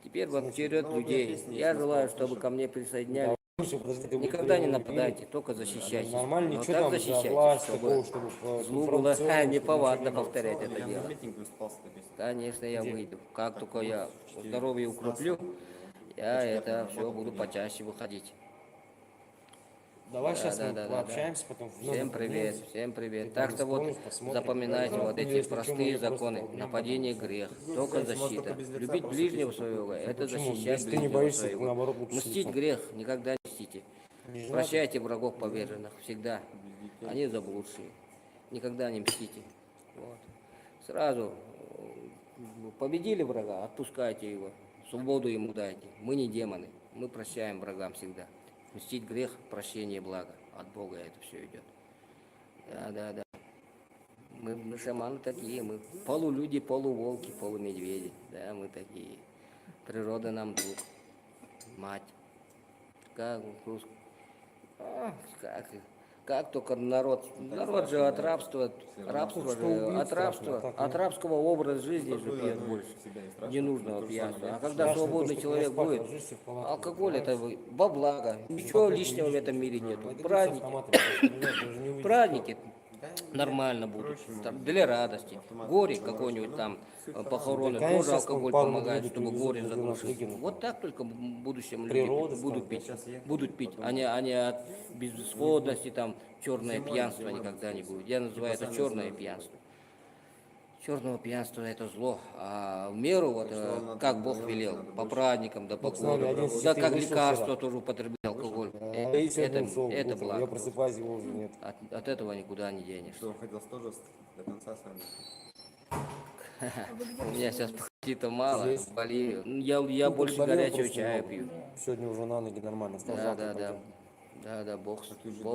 Теперь вот вперед людей. Я желаю, чтобы ко мне присоединялись. Слушай, подожди, ты Никогда не будешь нападайте, только защищайтесь. Нормально, Но ничего так там за защищайтесь, власть чтобы такого, чтобы злу было информационно, неповадно чтобы повторять это дело. Конечно, я выйду. Как только я здоровье укреплю, я это все буду почаще выходить. Давай сейчас мы Да. пообщаемся, потом Всем привет, всем привет. Так что вот посмотрим. запоминайте вот эти Если простые что, мы законы. просто Нападение грех, только защита. Любить ближнего своего, это Почему? защищать Если ты не ближнего боишься, своего. наоборот, лучше Мстить лицом. грех, никогда не мстите. Не Прощайте врагов поверженных всегда. Они заблудшие. Никогда не мстите. Вот. Сразу победили врага, отпускайте его. Свободу ему дайте. Мы не демоны. Мы прощаем врагам всегда. Мстить грех, прощение благо. От Бога это все идет. Да. Мы шаманы такие, мы полулюди, полуволки, полумедведи. Да, мы такие. Природа нам друг. Мать. Как русский. Как только народ же от рабства от рабского образа жизни же пьет больше, ненужного пьянства. А когда свободный человек будет, алкоголь это во благо, ничего лишнего в этом мире нету. Праздники нормально будут, там, для радости. Горе какой-нибудь там, похороны, Да, конечно, тоже алкоголь пару помогает, медведей чтобы привезут, горе где нас заглушить. выкинут. Вот так только в будущем Природа люди будут там, пить. Будут пить, а не от безысходности, там, черное пьянство никогда не будет. Я называю это черное пьянство. Черного пьянства это зло, а в меру, вот, как Бог велел, по праздникам, да по смотри, году, 11 да как вышел лекарство вчера. тоже употреблял алкоголь. Это Это благо. Я просыпаюсь, его уже нет. От этого никуда не денешься. Что, хотел тоже до конца с вами? У меня сейчас аппетита мало, Здесь. болею. Я Ну, больше приболел горячего просто, чая но пью. Сегодня уже на ноги нормально стал. завтра пойдем. Да, Бог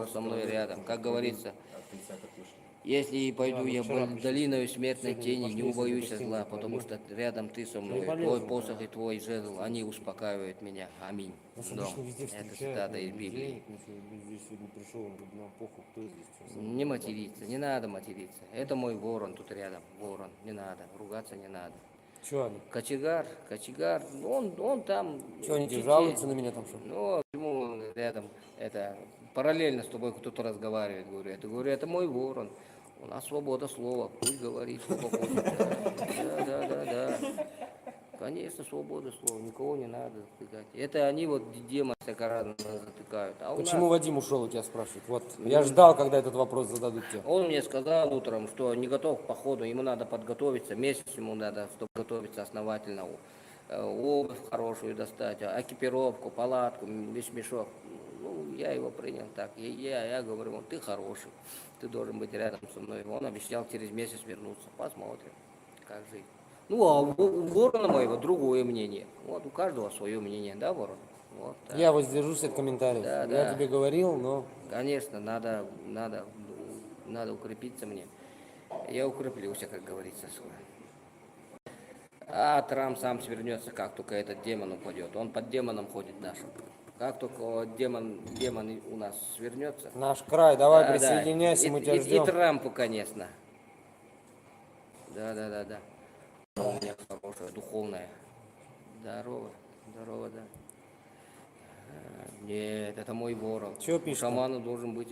со мной рядом. Как говорится, От конца как вышел. если и пойду я вчера в долиною смертной сегодня тени, пошли, не убоюсь сегодня зла, пошли, потому что рядом ты со мной, Приболел твой же, посох и твой жезл, они успокаивают меня. Аминь. Нас Дом. обычно везде Это встречают, цитата ну, из Библии. денег, ничего, здесь сегодня пришел, он говорит, ну, похуй, кто здесь. что, Не материться, не надо материться. Это мой ворон тут рядом, ворон, не надо, ругаться не надо. Че они? Кочегар, он там... Че они в тебе Чечне. жалуются на меня там что? Ну, ему рядом, это, параллельно с тобой кто-то разговаривает, говорю, это мой ворон. У нас свобода слова, пусть говорит, что хочет. Да. Конечно, свобода слова, никого не надо затыкать. Это они вот демон всяко-разно затыкают. А у Почему нас... Вадим ушел, у тебя спрашивают? Вот, я ждал, когда этот вопрос зададут тебе. Он мне сказал утром, что не готов к походу, ему надо подготовиться, месяц ему надо, чтобы готовиться основательно. Обувь хорошую достать, экипировку, палатку, вещмешок. Ну, я его принял так. Я говорю, вот ты хороший, ты должен быть рядом со мной. Он обещал через месяц вернуться. Посмотрим, как жить. Ну, а у ворона моего другое мнение. Вот у каждого свое мнение, да, ворон? Вот, так. Я воздержусь от комментариев. Да, Я да. тебе говорил, но... Конечно, надо укрепиться мне. Я укреплюсь, как говорится, скоро. А Трамп сам свернется, как только этот демон упадет. Он под демоном ходит нашим. Как только демон у нас свернется. Наш край, давай Да, присоединяйся, да. мы тебя И ждем. Трампу, конечно. Да. У меня хорошая, духовная. Здорово, да. Нет, это мой ворон. Чё У пишет? шамана должен быть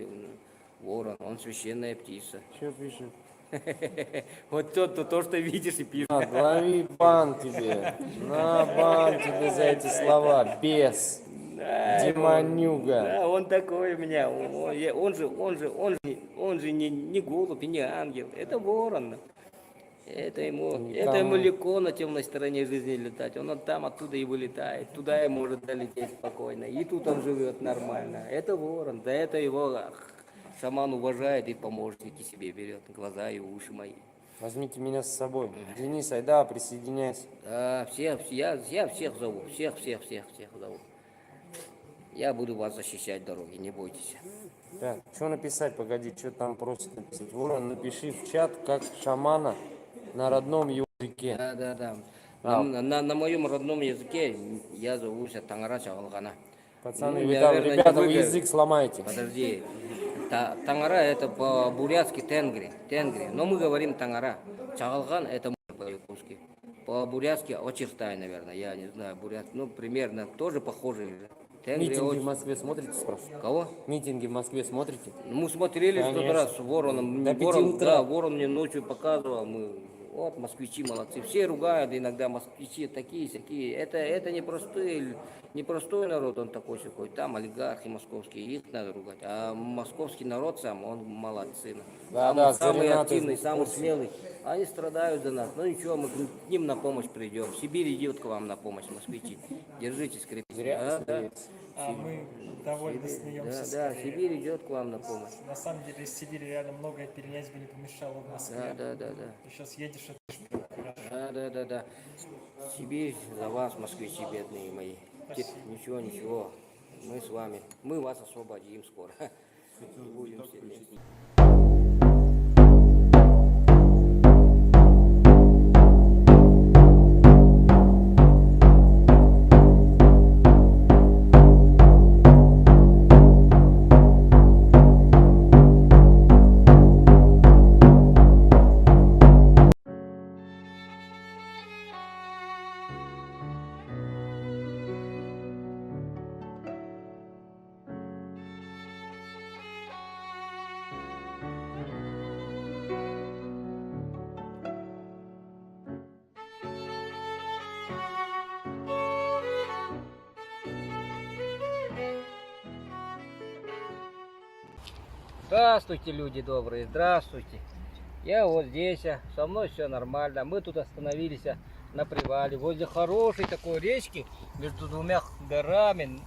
ворон, он священная птица. Что пишет? Вот то, что видишь и пишешь. Лови бан тебе. На бан тебе за эти слова. Бес. Демонюга. Да, он такой у меня. Он же не голубь и не ангел. Это ворон. Это ему легко на темной стороне жизни летать. Он там оттуда и вылетает. Туда и может долететь спокойно. И тут он живет нормально. Это ворон. За это его шаман уважает и помощники себе берет. Глаза и уши мои. Возьмите меня с собой. Денис, айда, присоединяйся. Да, я всех зову. Всех зову. Я буду вас защищать дороги, не бойтесь. Так, что написать? Погоди, что там просит написать? Ворон, напиши в чат, как шамана на родном языке. Да. На моем родном языке я зовусь Тангара Чагалгана. Пацаны, Ну, вы я, там, наверное, ребята, не вы выговорю. язык сломаете. Подожди. Тангара это по-бурятски тенгри. Но мы говорим Тангара. Чагалган это по-якутски. По-бурятски очертай, наверное, я не знаю, бурятский. Ну, примерно, тоже похоже. Тенгри, Митинги в Москве смотрите, спрашиваю? Кого? Митинги в Москве смотрите? Мы смотрели в тот Конечно. раз с вороном. До 5 Ворон, утра. да, ворон мне ночью показывал. Вот, москвичи молодцы. Все ругают иногда, москвичи такие-сякие. Это не простой народ, он такой-сякой. Там олигархи московские, их надо ругать. А московский народ сам, он молодцы. Да, Самый Заринат активный, из самый курса. смелый. Они страдают за нас. Ну ничего, мы к ним на помощь придем. Сибирь идет к вам на помощь, москвичи. Держитесь крепко. Зря Да. смеется. А мы довольно смеемся. Да, скорее. Сибирь идет к вам на помощь. На самом деле из Сибири реально многое перенять бы не помешало в Москве. Да. Ты сейчас едешь, это ж прям хорошо. Да. Сибирь за вас, москвичи бедные мои. Ничего. Мы с вами. Мы вас освободим скоро. Будем все вместе. Здравствуйте, люди добрые, здравствуйте. Я вот здесь, со мной все нормально. Мы тут остановились на привале, возле хорошей такой речки, между двумя горами.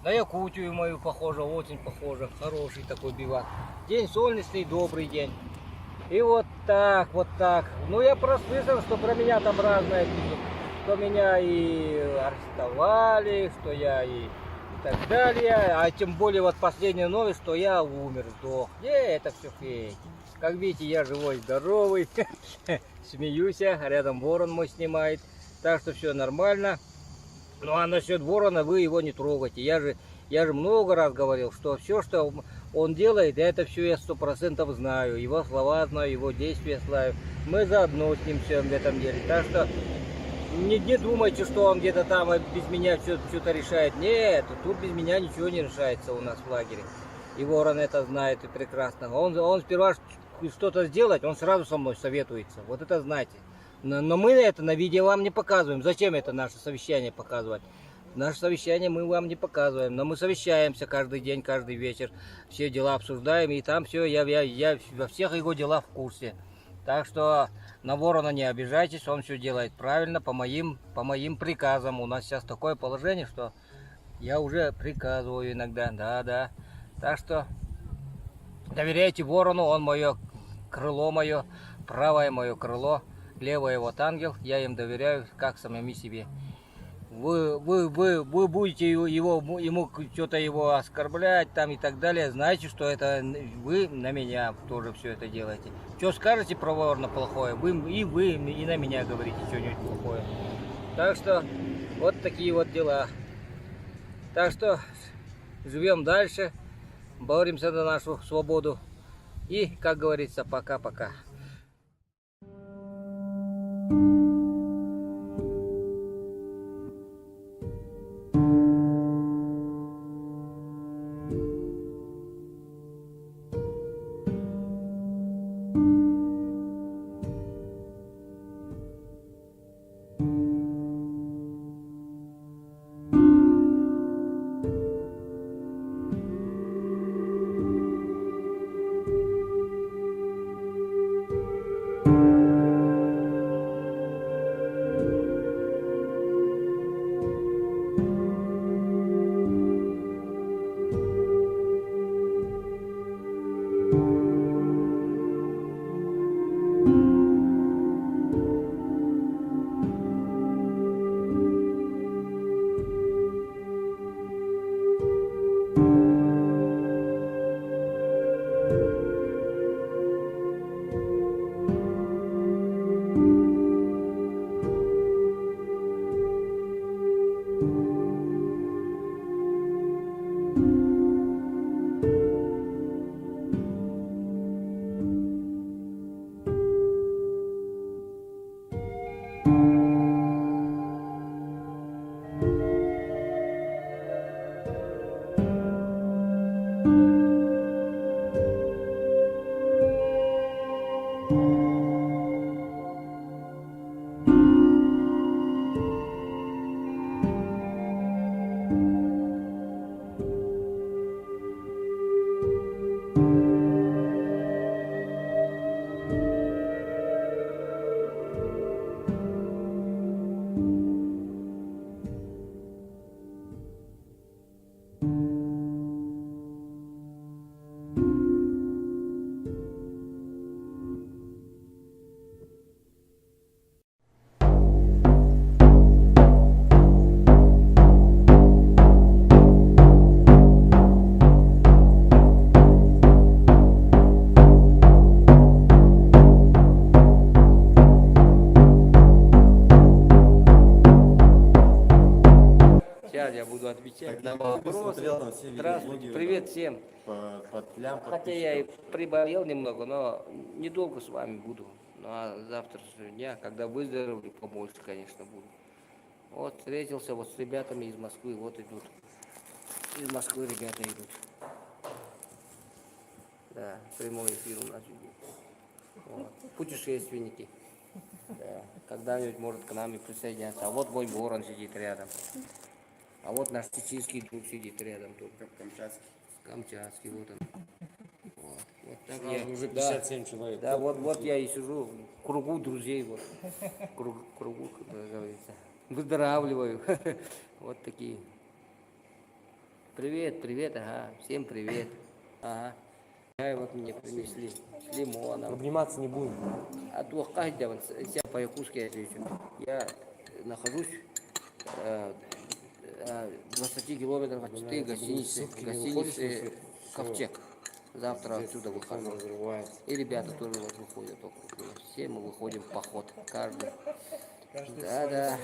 На Якутию мою похоже, очень похоже. Хороший такой бивак. День солнечный, добрый день. И вот так. Ну, я прослышал, что про меня там разное пишут. Что меня и арестовали, что я и так далее. А тем более вот последняя новость, что я умер, сдох. Это все фейк. Как видите, я живой, здоровый. Смеюсь, рядом ворон мой снимает. Так что все нормально. Ну а насчет ворона вы его не трогайте. Я же много раз говорил, что все, что он делает, это все я 100% знаю. Его слова знаю, его действия знаю. Мы заодно с ним все в этом деле. Так что Не думайте, что он где-то там без меня что-то решает. Нет, тут без меня ничего не решается у нас в лагере. И Ворон это знает и прекрасно. Он сперва что-то сделать, он сразу со мной советуется. Вот это знайте. Но мы это на видео вам не показываем. Зачем это наше совещание показывать? Наше совещание мы вам не показываем. Но мы совещаемся каждый день, каждый вечер. Все дела обсуждаем. И там все, я во всех его делах в курсе. Так что на Ворона не обижайтесь. Он все делает правильно, по моим приказам. У нас сейчас такое положение, что я уже приказываю иногда. Да. Так что доверяйте Ворону. Он мое крыло мое, правое мое крыло. Левый вот ангел, я им доверяю, как самому себе. Вы будете ему что-то его оскорблять там и так далее, знаете, что это вы на меня тоже все это делаете. Что скажете про Ворона плохое, вы и на меня говорите что-нибудь плохое. Так что вот такие вот дела. Так что живем дальше, боремся за нашу свободу и, как говорится, пока-пока. Я буду отвечать на Я вопросы. смотрел там все Здравствуйте, видеоблоги, привет всем. под лям Хотя я и приболел немного, но недолго с вами буду. Ну а завтрашнего дня, когда выздоровлю, побольше, конечно, буду. Вот встретился вот с ребятами из Москвы, вот идут. Из Москвы ребята идут. Да, прямой эфир у нас идет. Вот. Путешественники. Да. Когда-нибудь может к нам и присоединяться. А вот мой Ворон сидит рядом. А вот наш чеченский друг сидит рядом тут. Камчатский, вот он. Вот так я, Уже да, 57 человек. да, вот я и сижу в кругу друзей, вот. Кругу, как говорится. Выздоравливаю. Вот такие. Привет, ага, всем привет. Ага. Чай вот мне принесли с лимоном. Обниматься не будем. А то каждый вот себя по-якутски отвечу. Я нахожусь в 20 километрах от Читы, гостиницы Ковчег. Завтра отсюда выхожу. И ребята тоже вот выходят около меня. Все мы выходим в поход, каждый. Да.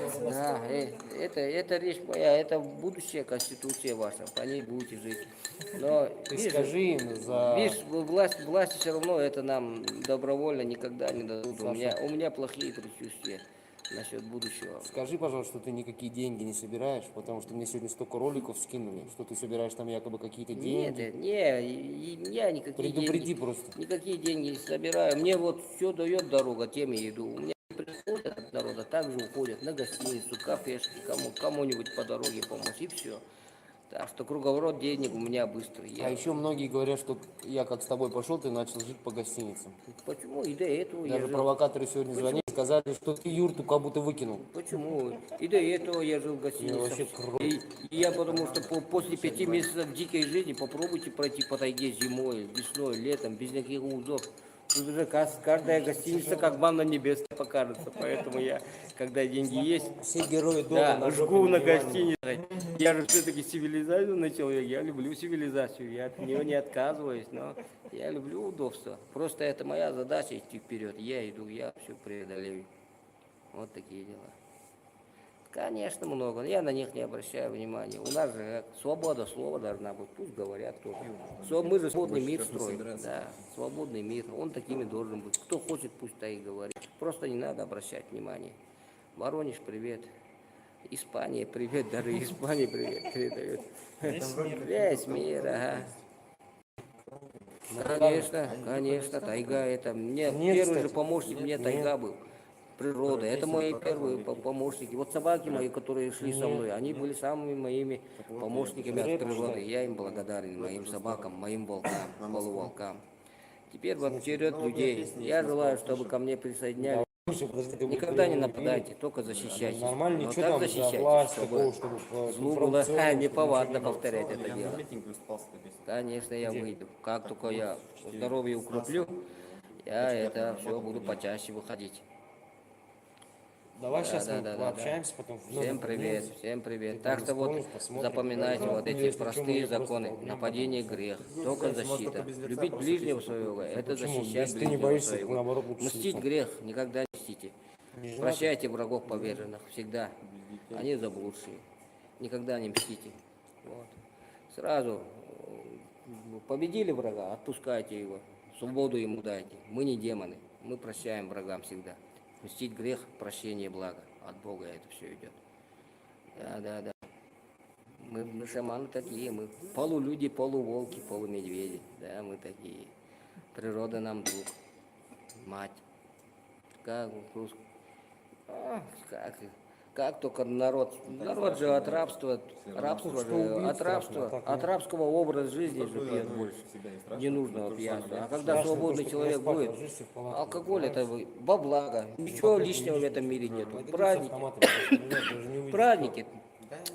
Это речь моя, это будущая конституция ваша, по ней будете жить. Но Ты скажи им за... видишь, власти все равно это нам добровольно никогда не дадут. У меня плохие предчувствия. насчет будущего. Скажи, пожалуйста, что ты никакие деньги не собираешь, потому что мне сегодня столько роликов скинули, что ты собираешь там якобы какие-то деньги. Я никакие Предупреди деньги, просто. никакие деньги не собираю. Мне вот все дает дорога, тем я иду. У меня приходят от народа, также уходят на гостиницу, кафешки, кому-нибудь по дороге помочь, и все. Так что круговорот денег у меня быстрый. А еще многие говорят, что я как с тобой пошел, ты начал жить по гостиницам. Почему? И до этого я Даже жил. провокаторы сегодня звонили, сказали, что ты юрту как будто выкинул. Почему? И до этого я жил в Я гостинице. вообще И я потому что после 5 месяцев дикой жизни попробуйте пройти по тайге зимой, весной, летом, без никаких узов. Тут уже каждая гостиница как манна небесная покажется. Поэтому я, когда деньги есть, Все герои дома да, на жгу на диване. гостинице. Я же все-таки цивилизованный человек, я люблю цивилизацию, я от нее не отказываюсь, но я люблю удобство. Просто это моя задача идти вперед. Я иду, я все преодолею. Вот такие дела. Конечно, много. Я на них не обращаю внимания. У нас же свобода слова должна быть. Пусть говорят тоже. Мы же свободный мир строим. Да, свободный мир. Он такими должен быть. Кто хочет, пусть так и говорит. Просто не надо обращать внимание. Воронеж, привет. Испания, привет. Даже Испания, привет. Передает. Весь мир, ага. Конечно, тайга это. Мне Нет, первый же кстати. помощник, мне тайга был. Природа. Это мои первые помощники. Вот собаки мои, которые шли со мной, они были самыми моими помощниками от природы. Я им благодарен, моим собакам, моим волкам, полуволкам. Теперь вот вперед людей. Я желаю, чтобы ко мне присоединялись. Слушай, подожди, ты Никогда не нападайте, только защищайтесь. нормально, Но ничего так там за защищайтесь, власть чтобы такого, чтобы злу было информационного, неповадно чтобы повторять это Я дело. на митинг выступал с этой песней. Конечно, я выйду. Как только я здоровье укреплю, я это все буду почаще выходить. Давай сейчас да, мы да, пообщаемся потом. Всем привет, всем привет. Так что вот посмотрим. запоминайте вот эти Если простые что, мы законы. просто Нападение грех, только защита. Любить ближнего своего, это Почему? защищать Если ты не ближнего боишься, своего. то наоборот лучше Мстить слиться. грех, никогда не мстите. Не надо. Прощайте врагов поверженных всегда. Они заблудшие. Никогда не мстите. Вот. Сразу победили врага, отпускайте его. Свободу ему дайте. Мы не демоны. Мы прощаем врагам всегда. Мстить грех, прощение благо. От Бога это все идет. Да. Мы шаманы такие. Мы полулюди, полуволки, полумедведи. Да, мы такие. Природа нам друг. Мать. Как русский. Как только народ же от рабства, от рабского образа жизни же пьет больше, ненужного пьянства. А когда свободный человек будет, алкоголь это во благо, ничего лишнего в этом мире нету. Праздники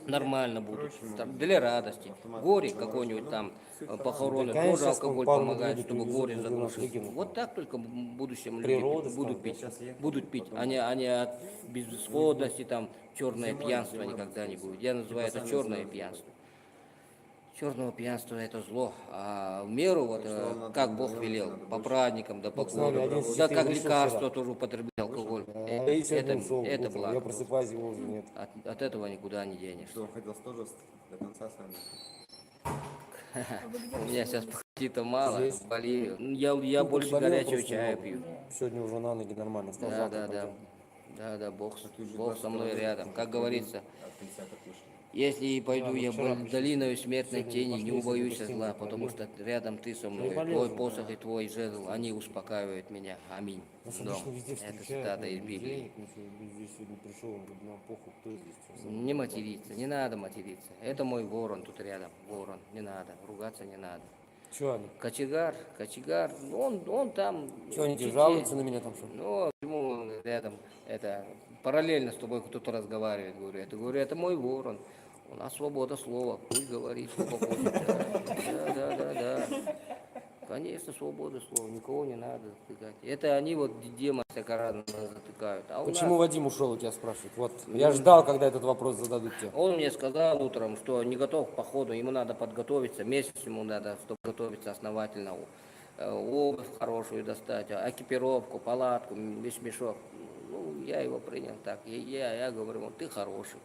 нормально будут, там, для радости. Горе какой-нибудь там, похороны, конечно, тоже алкоголь пару помогает, медведей чтобы горе привезут, уже нас заглушить. выкинут. Вот так только в будущем Природа люди будут стала. пить, а не от безысходности, там, черное пьянство никогда не будет. Я называю это черное пьянство. Черного пьянства это зло, а в меру, вот, как Бог велел, по праздникам, да по году, да как лекарство тоже употреблял алкоголь. Это Я благо. просыпаюсь, его уже нет. От этого никуда не денешься. Что, хотел тоже до конца с вами? У меня сейчас аппетита мало, Здесь? болею. Я больше приболел горячего просто чая немного. пью. Сегодня уже на ноги нормально стал. завтра пойдем. Да, Бог со мной рядом. Как говорится, От 50 вышли. если и пойду я вчера долиною смертной Сегодня тени, не пошли, убоюсь сегодня зла, гостиницу потому что рядом ты со мной. Приболел Твой же, посох и твой жезл, они успокаивают меня. Аминь. Нас Дом. обычно везде Это встречают, цитата из но Библии. денег, ну, здесь сегодня пришел, он говорит, нам похуй, кто здесь. что за- Не материться, не надо материться. Это мой ворон тут рядом, ворон, не надо, ругаться не надо. Чё они? Кочегар, он там... Чё они тебе детей- жалуются на меня там что ли? Ну, ему рядом, это, параллельно с тобой кто-то разговаривает, говорю, это мой ворон. У нас свобода слова, пусть говорит, что хочет. Да. Конечно, свобода слова, никого не надо затыкать. Это они вот демон всякоразно затыкают. А у Почему нас, Вадим ушел, у тебя спрашивают? Вот, я ждал, когда этот вопрос зададут тебе. он мне сказал утром, что не готов к походу, ему надо подготовиться, месяц ему надо, чтобы готовиться основательно. Обувь хорошую достать, экипировку, палатку, вещмешок. Ну, я его принял так. Я говорю, вот ты хороший,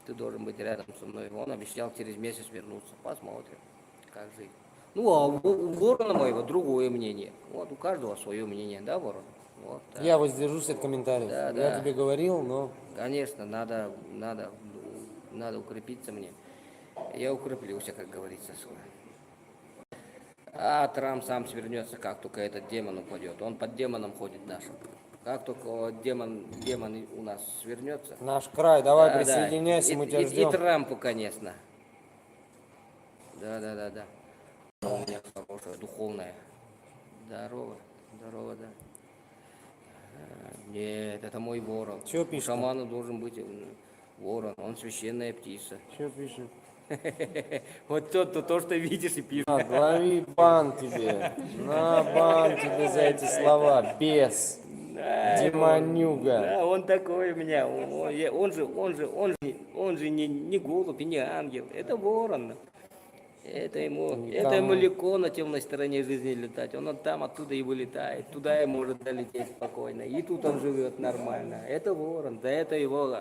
ты должен быть рядом со мной. Он обещал через месяц вернуться. Посмотрим, как жить. Ну, а у ворона моего другое мнение. Вот у каждого свое мнение, да, ворон? Вот так. Я воздержусь от комментариев. Да, Я да. тебе говорил, но Конечно, надо укрепиться мне. Я укреплюсь, как говорится, скоро. А Трамп сам свернется, как только этот демон упадет. Он под демоном ходит нашим. Как только демон у нас свернется. наш край, давай Да, да. присоединяйся, мы тебя И ждем. Трампу, конечно. Да. У меня хорошая, духовная. Здорово, да. Нет, это мой ворон. Чё У пишет? шамана должен быть ворон, он священная птица. Что пишет? Вот то, что видишь и пишешь. Лови бан тебе. На бан тебе за эти слова. Бес. Демонюга. Да, он такой у меня. Он же не голубь и не ангел. Это ворон. Это ему легко на темной стороне жизни летать. Он там оттуда и вылетает. Туда и может долететь спокойно. И тут он живет нормально. Это ворон. За это его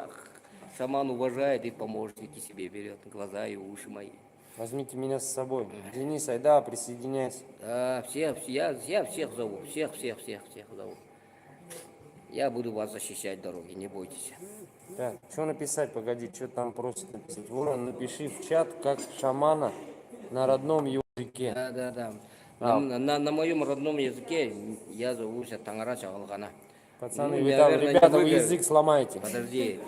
шаман уважает и помощники себе берет. Глаза и уши мои. Возьмите меня с собой. Денис, айда, присоединяйся. Да, я всех зову. Всех зову. Я буду вас защищать дороги, не бойтесь. Так, что написать, погоди, что там просит написать? Ворон, напиши в чат, как шамана на родном языке. Да. А. На моем родном языке я зовусь Тангара Чагалгана. Пацаны, Ну, вы там, наверное, ребята, не вы выиграю. язык сломаете. Подожди.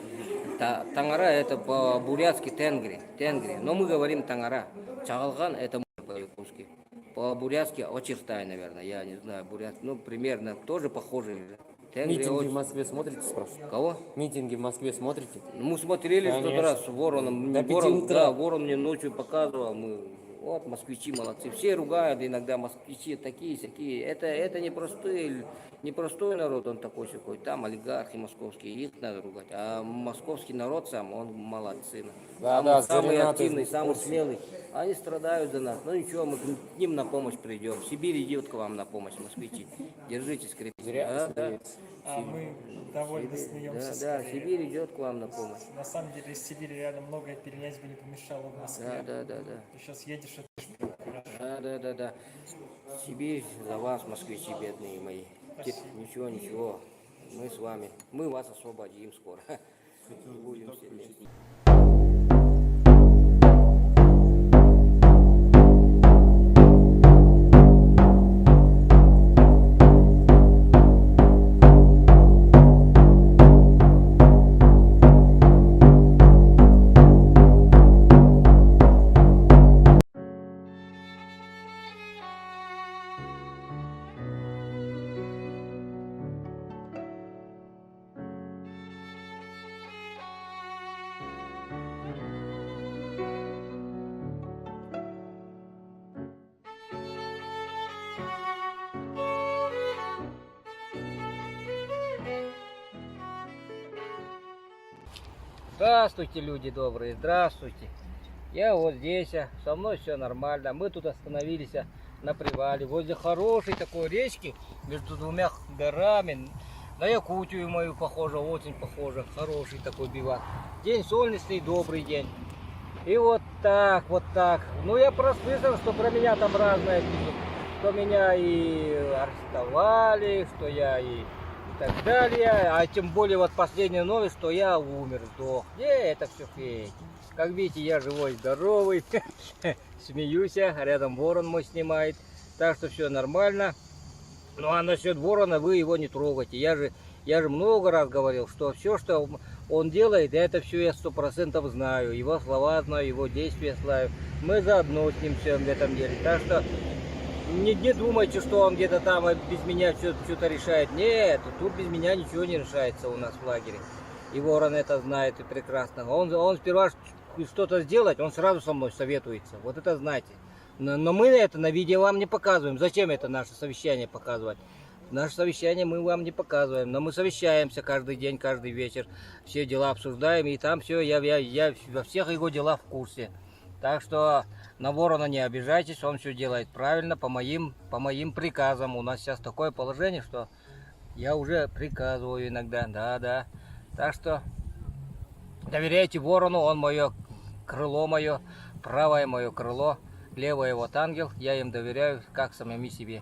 Тангара это по-бурятски тенгри. Но мы говорим Тангара. Чагалган это по-якутски. По-бурятски очертай, наверное, я не знаю, бурятский. Ну, примерно, тоже похоже. Тенгри Митинги в Москве смотрите, спрашиваю? Кого? Митинги в Москве смотрите? Мы смотрели Конечно. что-то раз с вороном. До 5 утра. Ворон мне ночью показывал. Вот москвичи молодцы. Все ругают иногда москвичи такие-сякие. Это не простой народ, он такой-сякой. Там олигархи московские, их надо ругать. А московский народ сам, он молодцы. Да, Самый Зарина, активный, ты самый в курсе. смелый. Они страдают за нас. Ну ничего, мы к ним на помощь придем. Сибирь идет к вам на помощь, москвичи. Держитесь крепко. Зря Да. смеетесь. А мы довольно смеемся. Да, скорее. Сибирь идет к вам на помощь. На самом деле из Сибири реально многое перенять бы не помешало в Москве. Да. Ты сейчас едешь, это ж прям хорошо. Да. Сибирь за вас, москвичи бедные мои. Ничего. Мы с вами. Мы вас освободим скоро. Будем все вместе. Здравствуйте, люди добрые, здравствуйте. Я вот здесь, со мной все нормально. Мы тут остановились на привале, возле хорошей такой речки, между двумя горами. На Якутию мою похоже, очень похоже. Хороший такой бивак. День солнечный, добрый день. И вот так. Ну, я просто слышал, что про меня там разное пишут. Что меня и арестовали, что я и так далее. А тем более вот последняя новость, что я умер, сдох. Это все фейк. Как видите, я живой, здоровый. Смеюсь, рядом ворон мой снимает. Так что все нормально. Ну а насчет ворона вы его не трогайте. Я же много раз говорил, что все, что он делает, это все я 100% знаю. Его слова знаю, его действия знаю. Мы заодно с ним все в этом деле. Так что не думайте, что он где-то там без меня что-то решает. Нет, тут без меня ничего не решается у нас в лагере. И ворон это знает и прекрасно. Он сперва что-то сделать, он сразу со мной советуется. Вот это знайте. Но мы это на видео вам не показываем. Зачем это наше совещание показывать? Наше совещание мы вам не показываем. Но мы совещаемся каждый день, каждый вечер. Все дела обсуждаем. И там все, я во всех его делах в курсе. Так что на ворона не обижайтесь. Он все делает правильно, по моим приказам. У нас сейчас такое положение, что я уже приказываю иногда. Да. Так что доверяйте ворону. Он мое крыло мое, правое мое крыло. Левый вот ангел, я им доверяю, как самим себе.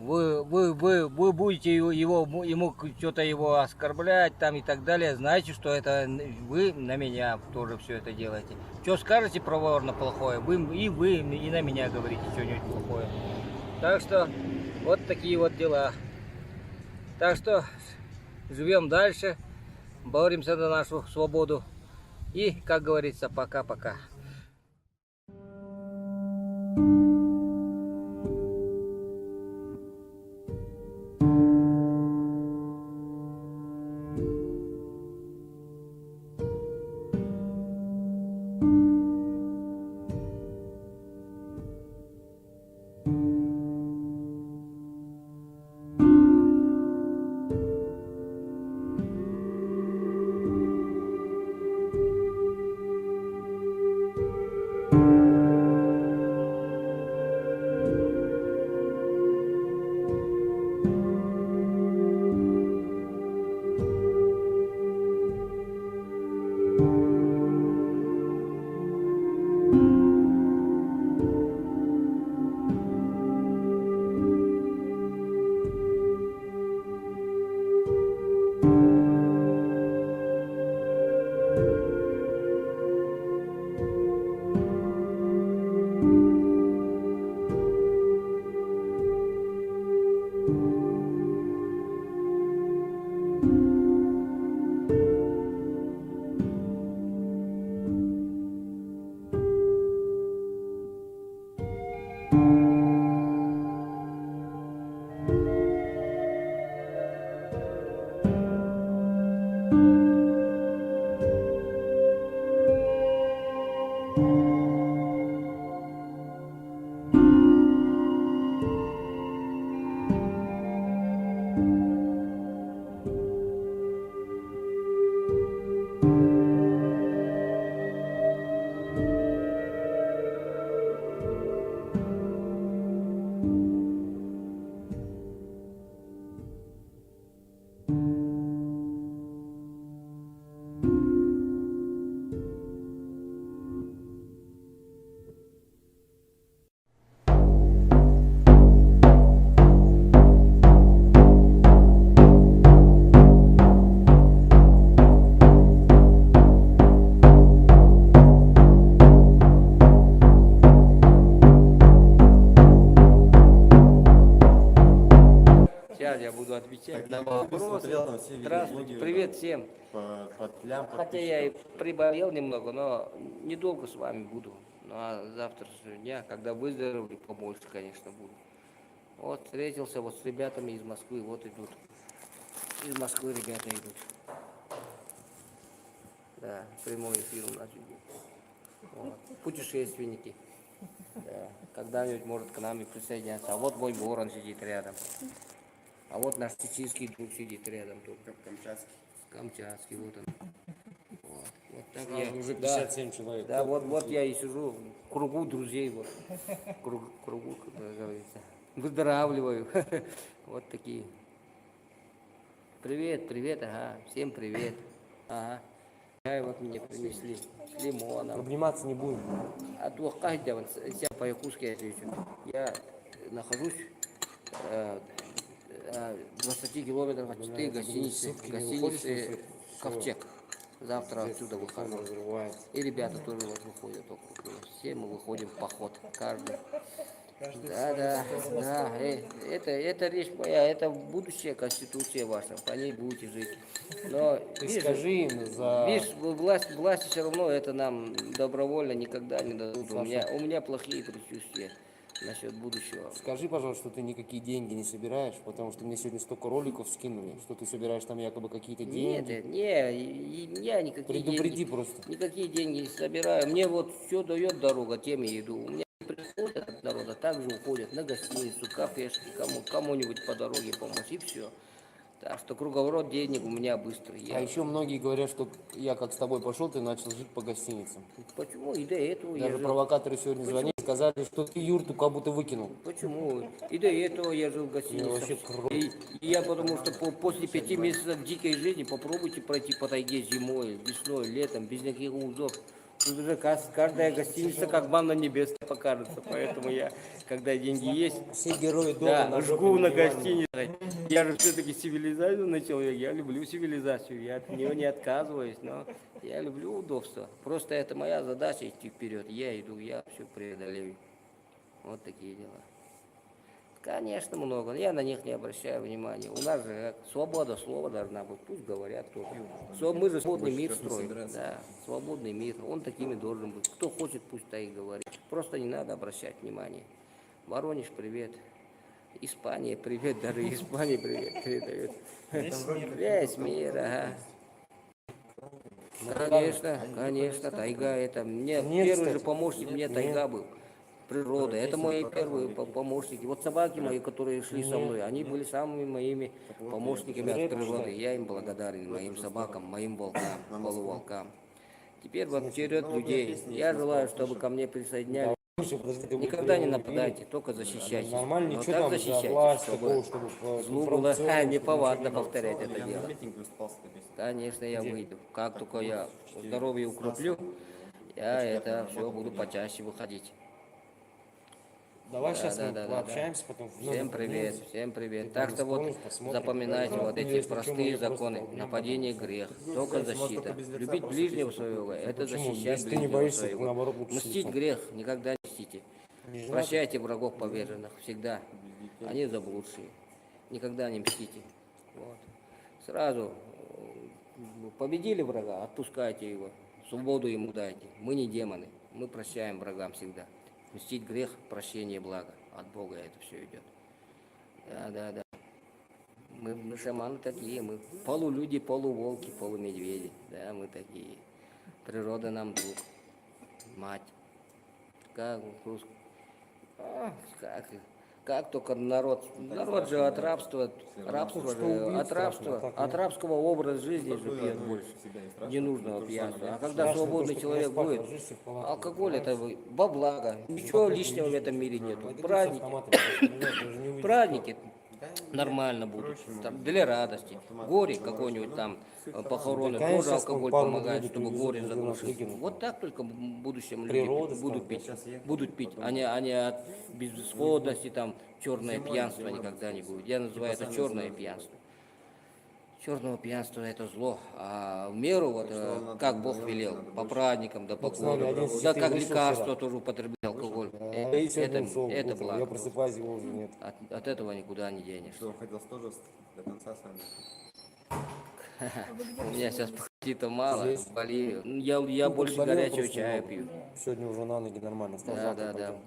вы будете ему что-то его оскорблять там и так далее, знаете, что это вы на меня тоже все это делаете. Что скажете проворно плохое, вы и на меня говорите что-нибудь плохое. Так что вот такие вот дела. Так что живем дальше, боремся за нашу свободу. И, как говорится, пока-пока. Я буду отвечать Тогда на бы вопросы. посмотрел там все Здравствуйте, видеоблоги, привет всем. Под лям Хотя я и приболел немного, но недолго с вами буду. Ну а завтрашнего дня, когда выздоровлю, побольше, конечно, буду. Вот встретился вот с ребятами из Москвы, вот идут. Из Москвы ребята идут. Да, прямой эфир у нас идет. Вот. Путешественники. Да. Когда-нибудь может к нам и присоединяться. А вот мой ворон сидит рядом. А вот наш чеченский друг сидит рядом тут. Камчатский. Камчатский, вот он. Вот так Сразу я, уже да, 57 человек. да, вот я и сижу в кругу друзей, вот, кругу, как говорится, выздоравливаю. Вот такие. Привет, ага, всем привет. Ага. Чай вот мне принесли с лимоном. Обниматься не будем. А то каждый вот себя по-якутски отвечу. Я нахожусь в 20 километрах от Читы, гостиницы Ковчег. Завтра отсюда выхожу. И ребята тоже вот выходят около меня. Все мы выходим в поход. Каждый. Да. Это речь моя, это будущая конституция ваша. По ней будете жить. Но Ты видишь, скажи им за... видишь, власти все равно это нам добровольно никогда не дадут. У меня плохие предчувствия насчет будущего. Скажи, пожалуйста, что ты никакие деньги не собираешь, потому что мне сегодня столько роликов скинули, что ты собираешь там якобы какие-то деньги. Я никакие Предупреди деньги, просто. никакие деньги не собираю. Мне вот все дает дорога, тем я иду. У меня приходят от народа, также уходят на гостиницу, кафешки, кому-нибудь по дороге помочь, и все. Так что круговорот денег у меня быстрый. А еще многие говорят, что я как с тобой пошел, ты начал жить по гостиницам. Почему? И до этого я Даже жил. провокаторы сегодня звонили, сказали, что ты юрту как будто выкинул. Почему? И до этого я жил в гостиницах. вообще круто. И я потому что после 5 месяцев дикой жизни попробуйте пройти по тайге зимой, весной, летом, без никаких узов. Тут уже каждая гостиница как манна небесная покажется. Поэтому я, когда деньги есть, Все герои дома да, на жгу на диване. гостинице. Я же все-таки цивилизованный человек, я люблю цивилизацию, я от нее не отказываюсь, но я люблю удобство. Просто это моя задача идти вперед. Я иду, я все преодолею. Вот такие дела. Конечно, много. Я на них не обращаю внимания. У нас же свобода слова должна быть. Пусть говорят кто. Мы же свободный мир строим. Да, свободный мир. Он такими должен быть. Кто хочет, пусть так и говорит. Просто не надо обращать внимание. Воронеж, привет. Испания, привет. Даже Испания, привет. Передает. Весь мир, ага. Конечно, конечно, тайга это. Мне Нет, первый же кстати. помощник, мне тайга был. Природа. Это мои первые помощники. Вот собаки мои, которые шли со мной, они были самыми моими помощниками от природы. Я им благодарен, моим собакам, моим волкам, полуволкам. Теперь вот вперед людей. Я желаю, чтобы ко мне присоединялись. Слушай, подожди, ты будешь Никогда не его нападайте, верить? только защищайтесь. Нормально, Но ничего так там за защищайтесь, власть чтобы такого, чтобы злу было информационно, чтобы неповадно ничего не повторять это дело. Митинг выступал с этой песней. Конечно, я выйду. Как только я здоровье укреплю, я это все буду почаще выходить. Давай Да, сейчас да, мы да, да, пообщаемся, потом Всем привет, всем привет. Ты Так там что вот исполнишь, посмотрим. запоминайте Да, вот эти если что, мы простые её просто законы. убьем, Нападение грех, только защита. Любить ближнего своего, это Почему? защищать Если ты не ближнего боишься, своего. то наоборот лучше Мстить сидеть. грех, никогда не мстите. Не знаю. Прощайте врагов поверженных всегда. Они заблудшие. Никогда не мстите. Вот. Сразу победили врага, отпускайте его. Свободу ему дайте. Мы не демоны. Мы прощаем врагам всегда. Мстить грех, прощение блага. От Бога это все идет. Да, да, да. Мы шаманы такие, мы полулюди, полуволки, полумедведи. Да, мы такие. Природа нам друг. Мать. Как рус- а, как только народ же от рабства, рабство же, от рабского образа жизни же пьет больше, ненужного пьянства. А когда свободный человек будет, алкоголь это во благо, ничего лишнего в этом мире нету. Праздники нормально будут, там, для радости. Горе какой-нибудь там, похороны, конечно, тоже сейчас алкоголь пару помогает, медведей чтобы горе привезут, наверное, заглушить. выкинут. Вот так только в будущем Природа люди будут станет. пить. Будут пить, а не от безысходности, там, черное пьянство никогда не будет. Я называю это черное пьянство. Черного пьянства это зло, а в меру, вот, как Бог велел, по праздникам, да по Бог с нами, году, один да ты как вышел лекарство вчера. тоже употреблял алкоголь. Я сегодня ушел Это утром, благо. я просыпаюсь, его уже нет. От этого никуда не денешься. Что, хотел тоже до конца с вами? У меня сейчас аппетита мало, Здесь? болею. Я Ну, больше приболел горячего просто чая немного. пью. Сегодня уже на ноги нормально стал, Да, завтра да, да. пойдем.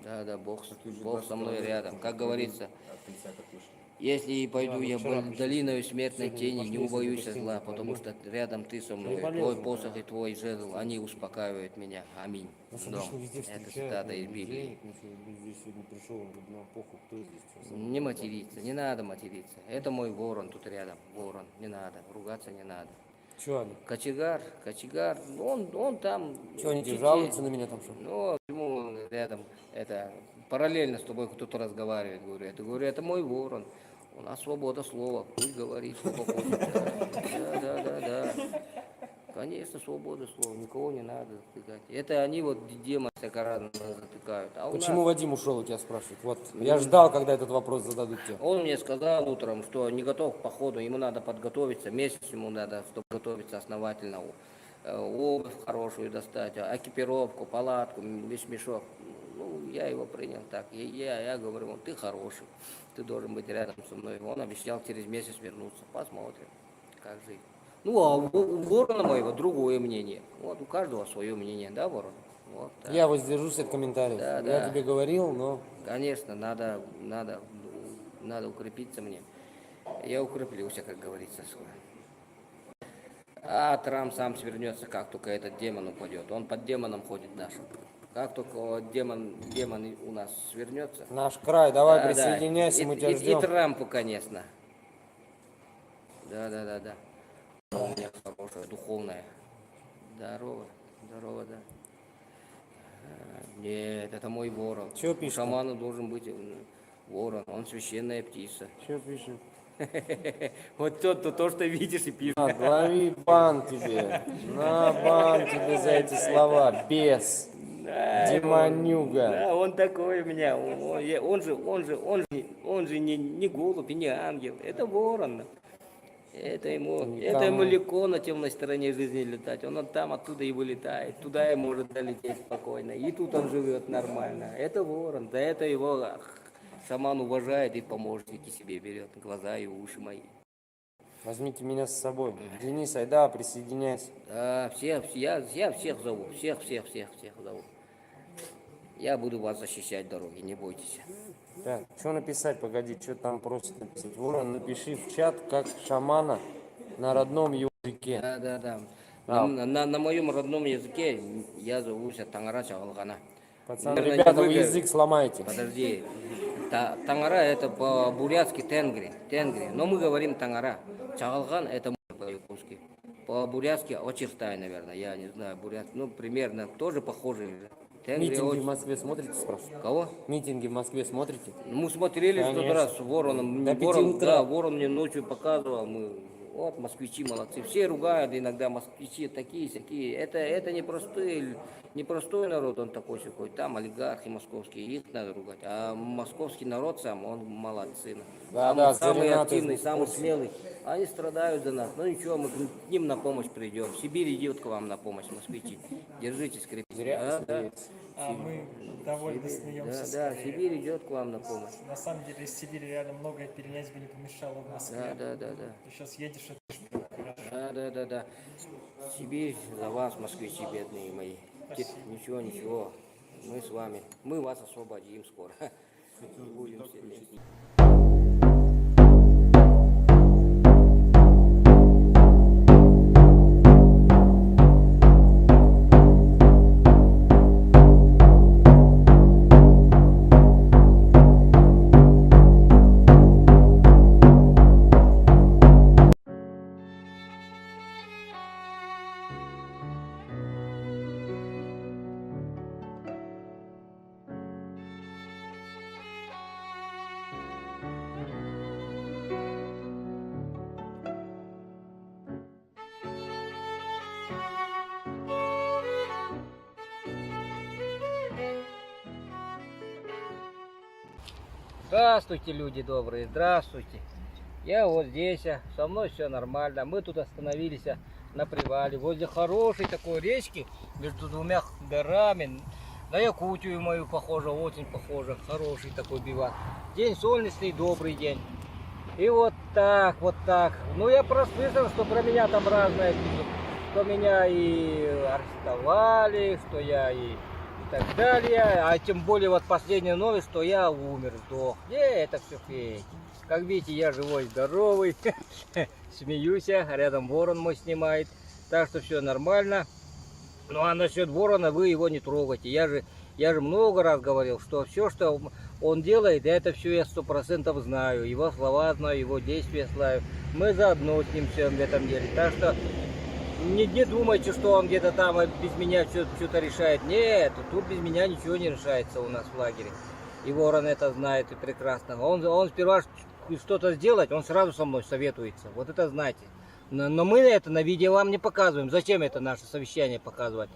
Да, да, Бог Ты уже со 22 мной года рядом. Как говорится, от конца как вышел. если и пойду я вчера в долиною смертной сегодня тени, пошли, не если убоюсь допустим, зла, заболел. потому что рядом ты со мной, Приболел твой же, посох и твой жезл, они успокаивают меня. Аминь. Нас Дом. обычно везде Это встречают, цитата из ну, Библии. денег, ничего, здесь сегодня пришел, он говорит, ну, похуй, кто здесь. что за- Не материться, не надо материться. Это мой ворон тут рядом, ворон, не надо, ругаться не надо. Чё они? Кочегар, он там... Чё они тебе чуть-чуть, жалуются на меня там что? Ну, ему рядом, это, параллельно с тобой кто-то разговаривает, говорю, это мой ворон. У нас свобода слова, пусть говорит, что хочет. Да. Конечно, свобода слова, никого не надо затыкать. Это они вот демон всяко-разно затыкают. А у Почему нас- Вадим ушел, у тебя спрашивают? Вот, я ждал, когда этот вопрос зададут тебе. Он мне сказал утром, что не готов к походу, ему надо подготовиться, месяц ему надо, чтобы готовиться основательно. Обувь хорошую достать, экипировку, палатку, вещмешок. Ну, я его принял так. Я говорю, ты хороший, ты должен быть рядом со мной. Он обещал через месяц вернуться. Посмотрим, как жить. Ну, а у ворона моего другое мнение. Вот у каждого свое мнение, да, ворон? Вот, так. Я воздержусь от комментариев. Да, Я да. тебе говорил, но Конечно, надо укрепиться мне. Я укреплюсь, как говорится. А Трамп сам свернется, как только этот демон упадет. Он под демоном ходит нашим. Как только демон у нас свернется. наш край, давай да, присоединяйся, да. мы тебя И ждем. Трампу, конечно. Да. У меня хорошая, духовная. Здорово, да. Нет, это мой ворон. Чё У пишет? шамана должен быть ворон, он священная птица. Что пишет? Вот то, что видишь и пишешь. Лови бан тебе. На бан тебе за эти слова. Бес. Демонюга. Да, он такой у меня. Он же не голубь и не ангел. Это ворон. Это ему легко на темной стороне жизни летать. Он там оттуда и вылетает. Туда и может долететь спокойно. И тут он живет нормально. Это ворон. За это его шаман уважает и помощники себе берет. Глаза и уши мои. Возьмите меня с собой. Денис, айда, присоединяйся. Да, я всех зову. Всех зову. Я буду вас защищать дороги, не бойтесь. Так, что написать? Погоди, что там просит написать? Ворон, напиши в чат, как шамана на родном языке. Да. На моем родном языке я зовусь Тангара Чагалгана. Пацаны, Наверное, ребята, вы вы язык сломаете. Подожди. Тангара это по-бурятски тенгри. Но мы говорим Тангара. Чагалган это по-якутски. По-бурятски очертай, наверное. Я не знаю, бурятский. Ну, примерно тоже похоже. Митинги в Москве смотрите, спрашиваю? Кого? Митинги в Москве смотрите? Мы смотрели Конечно. что-то раз с вороном. До 5 утра. Ворон мне ночью показывал. Вот, москвичи молодцы. Все ругают иногда, москвичи такие-сякие. Это не простой народ, он такой-сякой. Там олигархи московские, их надо ругать. А московский народ сам, он молодцы. Самый активный, самый смелый. Они страдают за нас. Ну ничего, мы к ним на помощь придем. Сибирь идет к вам на помощь, москвичи. Держитесь крепко. А мы довольно смеемся. Да, Сибирь идет к вам на помощь. На самом деле из Сибири реально многое перенять бы не помешало в Москве. Да. Ты сейчас едешь, это хорошо. Да. Сибирь за вас, москвичи бедные мои. Ничего. Мы с вами. Мы вас освободим скоро. Будем все вместе. Здравствуйте, люди добрые, здравствуйте. Я вот здесь, со мной все нормально. Мы тут остановились на привале, возле хорошей такой речки, между двумя горами. На Якутию мою похоже, очень похоже. Хороший такой бивак. День солнечный, добрый день. И вот так. Ну, я прослышал, что про меня там разное пишут. Что меня и арестовали, что я и так далее. А тем более вот последняя новость, что я умер, сдох. Это все фейк. Как видите, я живой, здоровый. Смеюсь, рядом ворон мой снимает. Так что все нормально. Ну а насчет ворона вы его не трогайте. Я же много раз говорил, что все, что он делает, это все я 100% знаю. Его слова знаю, его действия знаю. Мы заодно с ним все в этом деле. Так что не думайте, что он где-то там без меня что-то решает. Нет, тут без меня ничего не решается у нас в лагере. И ворон это знает и прекрасно. Он сперва что-то сделать, он сразу со мной советуется. Вот это знайте. Но мы это на видео вам не показываем. Зачем это наше совещание показывать?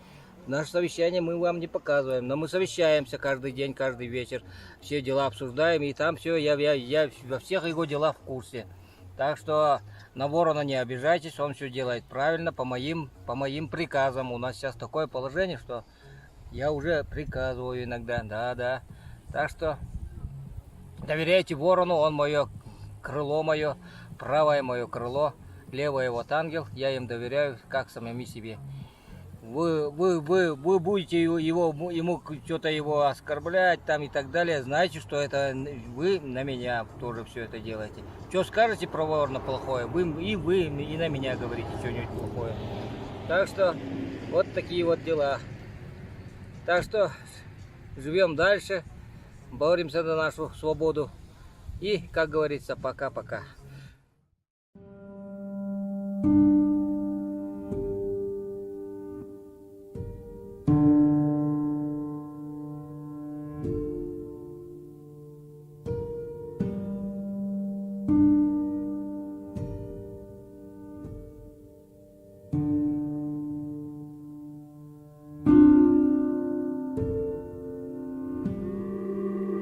Наше совещание мы вам не показываем. Но мы совещаемся каждый день, каждый вечер. Все дела обсуждаем. И там все, я во всех его делах в курсе. Так что на ворона не обижайтесь. Он все делает правильно, по моим приказам. У нас сейчас такое положение, что я уже приказываю иногда. Да. Так что доверяйте ворону. Он мое крыло, мое правое мое крыло. Левый вот ангел, я им доверяю, как самому себе. Вы будете ему что-то его оскорблять там и так далее, знаете, что это вы на меня тоже все это делаете. Что скажете про ворона плохое, вы и на меня говорите что-нибудь плохое. Так что вот такие вот дела. Так что живем дальше, боремся за нашу свободу и, как говорится, пока-пока.